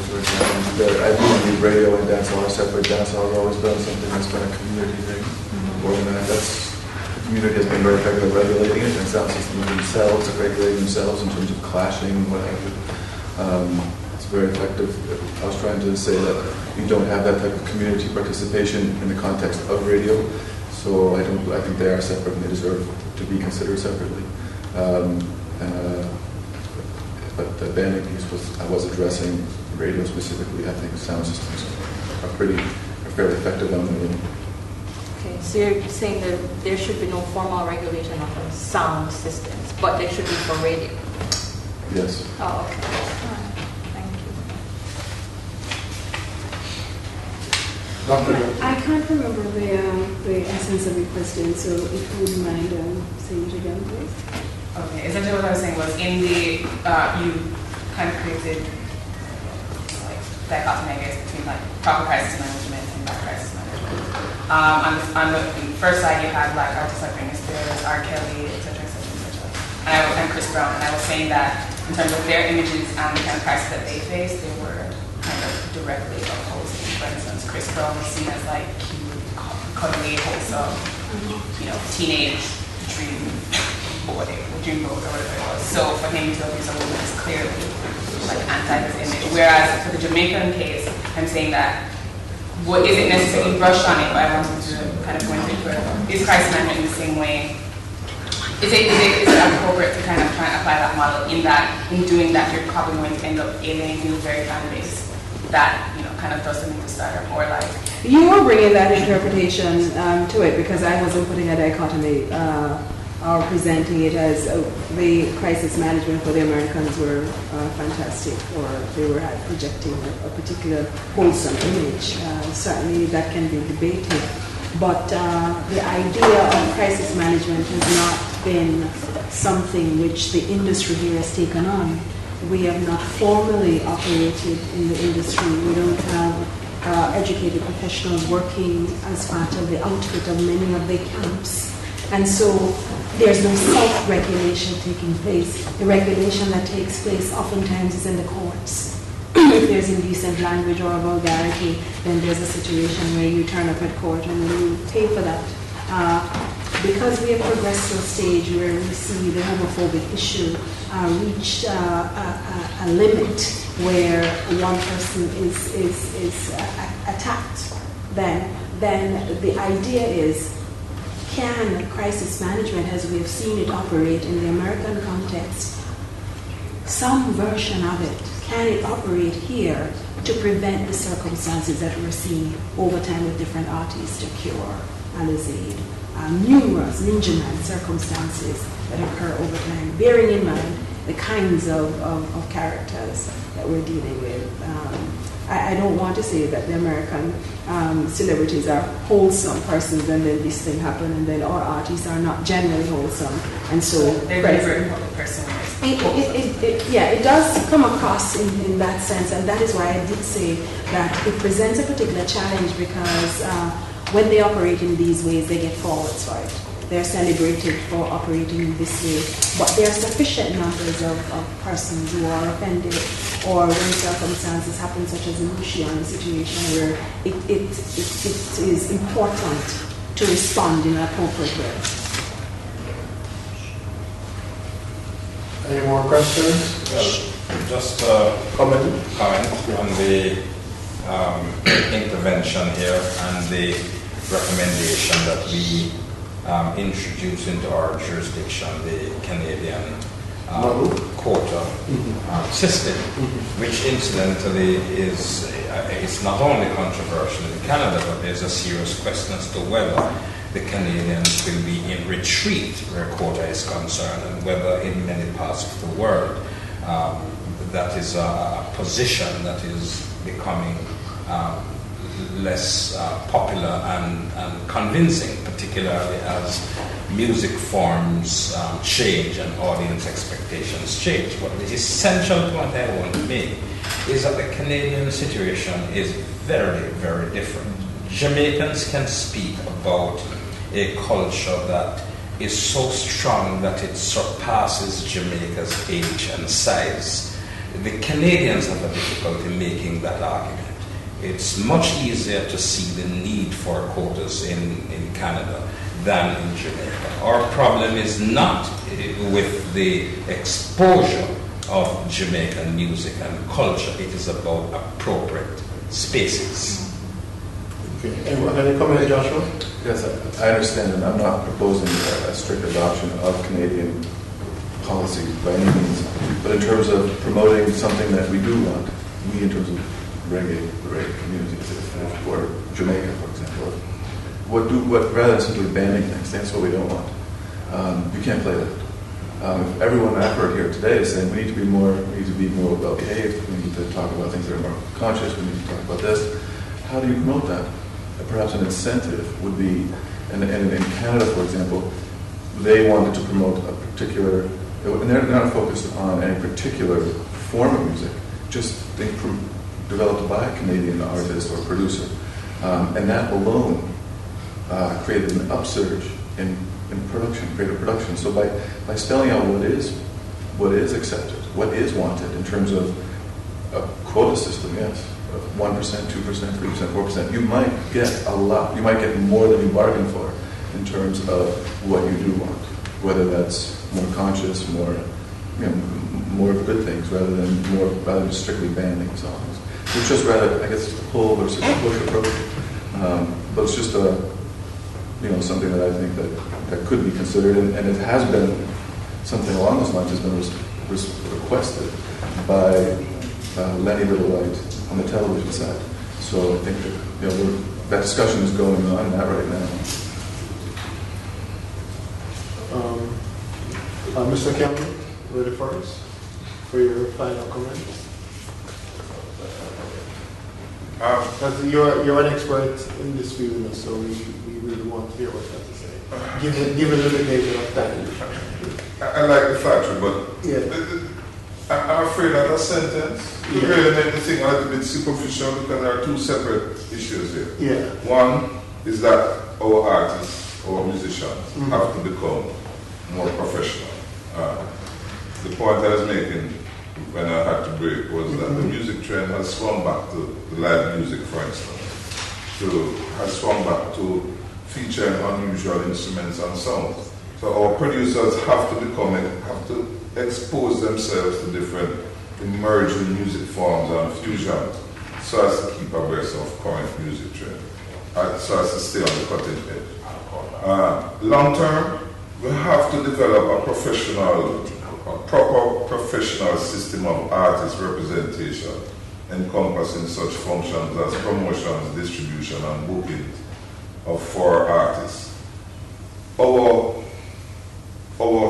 do believe radio and dancehall are separate. Dancehall has always been something that's been a community thing. More than that, the community has been very effective at regulating it, and sound systems themselves are regulating themselves in terms of clashing and what have you. It's very effective. I was trying to say that you don't have that type of community participation in the context of radio, so I think they are separate and they deserve to be considered separately. But the banning piece I was addressing radio specifically. I think sound systems are fairly effective on them. Okay, so you're saying that there should be no formal regulation of the sound systems, but there should be for radio. Yes. Oh, okay. All right. Thank you. Dr. Jones. I can't remember the essence of your question, so if you wouldn't mind saying it again, please. Okay, essentially what I was saying was in the, you kind of created like dichotomy, I guess, between like proper crisis management and bad crisis management. On the first side, you had like artists like Britney Spears, R. Kelly, etc., etc., etc., and Chris Brown. And I was saying that in terms of their images and the kind of crisis that they faced, they were kind of directly opposing. For instance, Chris Brown was seen as like cute, cuddly, wholesome, teenage dream boy, dream boy, or whatever it was. So for him to abuse a woman is clearly like anti his image. Whereas for the Jamaican case, I'm saying that what isn't necessarily brushed on it, but I wanted to kind of go into it further. Is crisis management in the same way? Is it appropriate to kind of try and apply that model in that in doing that you're probably going to end up alienating the very fan base that kind of throws them into stardom, or like You were bringing that interpretation to it because I wasn't putting a dichotomy or presenting it as the crisis management for the Americans were fantastic, or they were projecting a particular wholesome image. Certainly that can be debated, but the idea of crisis management has not been something which the industry here has taken on. We have not formally operated in the industry. We don't have educated professionals working as part of the outfit of many of the camps. And so there's no self-regulation taking place. The regulation that takes place oftentimes is in the courts. If there's indecent language or vulgarity, then there's a situation where you turn up at court and then you pay for that. Because we have progressed to a stage where we see the homophobic issue reached a limit where one person is attacked, then the idea is, can crisis management, as we have seen it operate in the American context, some version of it, can it operate here to prevent the circumstances that we're seeing over time with different artists, Cure, Alizade, numerous Ninja Man circumstances that occur over time, bearing in mind the kinds of characters that we're dealing with. I don't want to say that the American celebrities are wholesome persons and then this thing happened and then our artists are not generally wholesome. And so they're very public personas. It does come across in that sense, and that is why I did say that it presents a particular challenge because when they operate in these ways, they get forwards for it. They're celebrated for operating in this way, but there are sufficient numbers of persons who are offended, or when circumstances happen, such as in Lucian's situation, where it is important to respond in an appropriate way. Any more questions? Just a comment on the intervention here and the recommendation that we introduce into our jurisdiction the Canadian quota system, which incidentally is it's not only controversial in Canada, but there's a serious question as to whether the Canadians will be in retreat where quota is concerned, and whether in many parts of the world that is a position that is becoming less popular and convincing, particularly as music forms change and audience expectations change. But the essential point I want to make is that the Canadian situation is very, very different. Jamaicans can speak about a culture that is so strong that it surpasses Jamaica's age and size. The Canadians have a difficulty making that argument. It's much easier to see the need for quotas in Canada than in Jamaica. Our problem is not with the exposure of Jamaican music and culture. It is about appropriate spaces. Okay. Any comment, Joshua? Yes, I understand, and I'm not proposing a strict adoption of Canadian policy by any means. But in terms of promoting something that we do want, we in terms of reggae, the reggae community, or Jamaica, for example, what rather than simply banning things, that's what we don't want. You can't play that. If everyone I've heard here today is saying we need to be more well behaved, we need to talk about things that are more conscious, we need to talk about this. How do you promote that? Perhaps an incentive would be, and in Canada, for example, they wanted to promote a particular, and they're not focused on any particular form of music, just developed by a Canadian artist or producer. And that alone created an upsurge in production, creative production. So by spelling out what is accepted, what is wanted in terms of a quota system, yes, of 1%, 2%, 3%, 4%, you might get a lot. You might get more than you bargained for in terms of what you do want, whether that's more conscious, more good things rather than strictly banning songs. It's just rather, I guess, a pull versus a push approach. But it's just something that I think that could be considered, and it has been something along those lines has been requested by Lenny Littlewhite on the television side. So I think that discussion is going on in that right now. Mr. Campbell, ready first for your final comments? You're an expert in this field, so we really want to hear what you have to say. Give a limitation of time. I like the factory, but I'm afraid that sentence really make the thing a little bit superficial because there are two separate issues here. Yeah. One is that our artists, our musicians, have to become more professional. The point I was making when I had to break was that the music trend has swung back to the live music, for instance, has swung back to featuring unusual instruments and sounds. So our producers have to expose themselves to different emerging music forms and fusions so as to keep abreast of current music trend, so as to stay on the cutting edge. Long term, we have to develop a proper professional system of artist representation encompassing such functions as promotions, distribution, and booking for artists. Our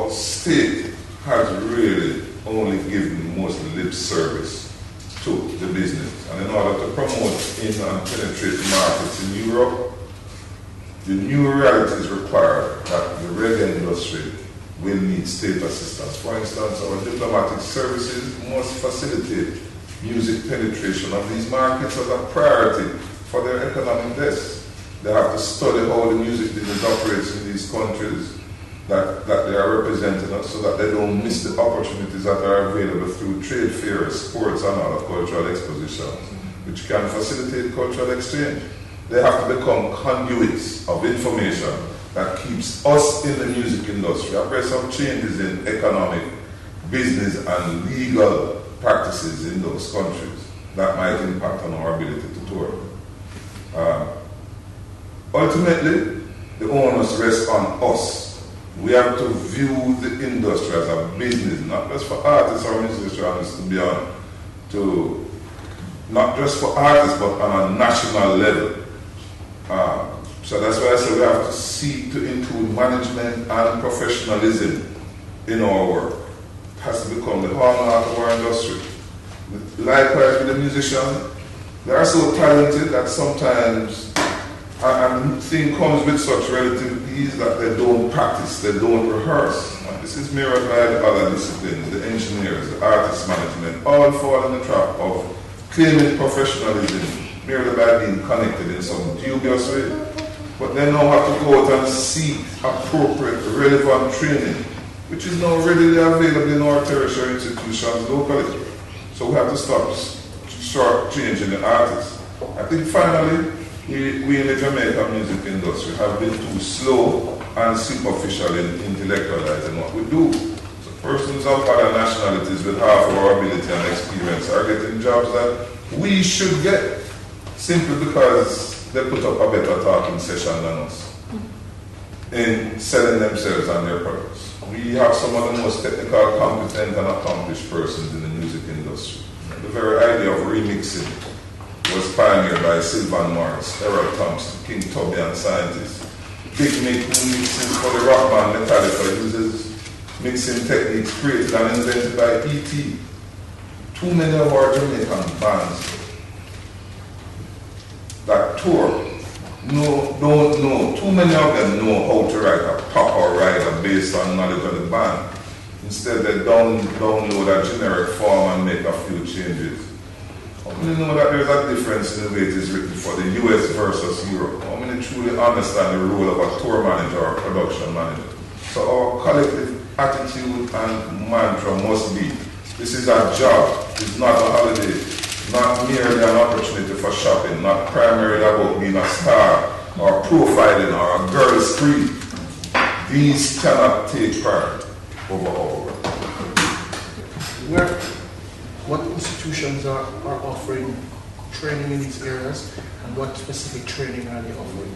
state has really only given most lip service to the business. And in order to promote in and penetrate markets in Europe, the new realities require that the reggae industry will need state assistance. For instance, our diplomatic services must facilitate music penetration of these markets as a priority for their economic desks. They have to study how the music business operates in these countries that they are representing us so that they don't miss the opportunities that are available through trade fairs, sports, and other cultural expositions, which can facilitate cultural exchange. They have to become conduits of information that keeps us in the music industry abreast of changes in economic, business, and legal practices in those countries that might impact on our ability to tour. Ultimately, the onus rests on us. We have to view the industry as a business, not just for artists or musicians to be on, not just for artists, but on a national level. So that's why I say we have to seek to include management and professionalism in our work. It has to become the hallmark of our industry. Likewise with the musicians, they are so talented that sometimes and the thing comes with such relative ease that they don't practice, they don't rehearse. And this is mirrored by the other disciplines, the engineers, the artist management, all fall in the trap of claiming professionalism merely by being connected in some dubious way. But they now have to go out and seek appropriate, relevant training, which is now readily available in our tertiary institutions locally. So we have to stop short-changing the artists. I think finally, we in the Jamaican music industry have been too slow and superficial in intellectualizing what we do. So persons of other nationalities with half of our ability and experience are getting jobs that we should get simply because they put up a better talking session than us in selling themselves and their products. We have some of the most technical, competent, and accomplished persons in the music industry. The very idea of remixing was pioneered by Sylvan Morris, Errol Thompson, King Tubby, and scientists. Big Mick, who mixes for the rock band Metallica, uses mixing techniques created and invented by E.T. Too many of our Jamaican bands that tour don't know, too many of them know how to write a pop or writer based on knowledge of the band. Instead, they download a generic form and make a few changes. How many know that there's a difference in the way it is written for the US versus Europe? How many truly understand the role of a tour manager or production manager? So our collective attitude and mantra must be, this is a job, it's not a holiday, not merely an opportunity for shopping, not primarily about being a star or profiling or a girl spree. These cannot take part over our work. What institutions are offering training in these areas, and what specific training are they offering?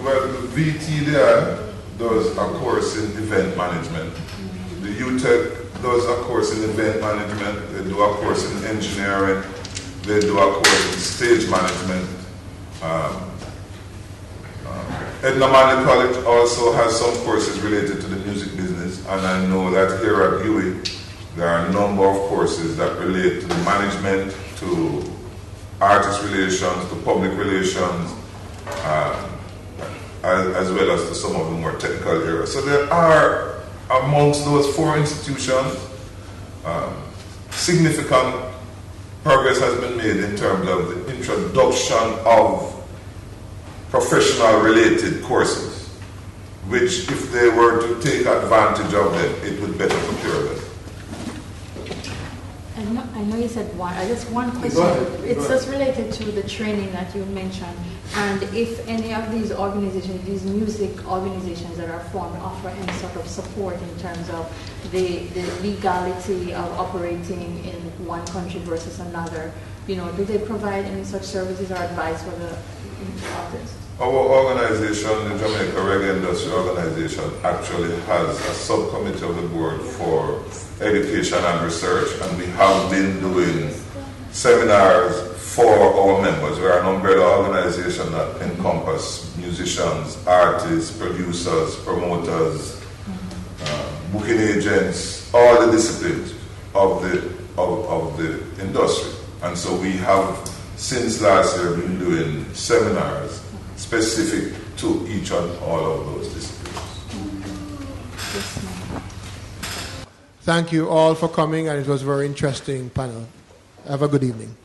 Well, the VT there does a course in event management. The UTEC does a course in event management. They do a course in engineering. They do a course in stage management. Edna Manley College also has some courses related to the music business, and I know that here at UWI there are a number of courses that relate to the management, to artist relations, to public relations, as well as to some of the more technical areas. So there are, amongst those 4 institutions, significant progress has been made in terms of the introduction of professional related courses, which if they were to take advantage of them, it would better prepare them. I know you said one, just one question. It's just related to the training that you mentioned, and if any of these organizations, these music organizations that are formed, offer any sort of support in terms of the legality of operating in one country versus another. Do they provide any such services or advice for the artists? Our organization, the Jamaica Reggae Industry Organization, actually has a subcommittee of the board for education and research, and we have been doing seminars for our members. We are an umbrella organization that encompasses musicians, artists, producers, promoters, booking agents, all the disciplines of the industry. And so we have, since last year, been doing seminars specific to each and all of those disciplines. Thank you all for coming, and it was a very interesting panel. Have a good evening.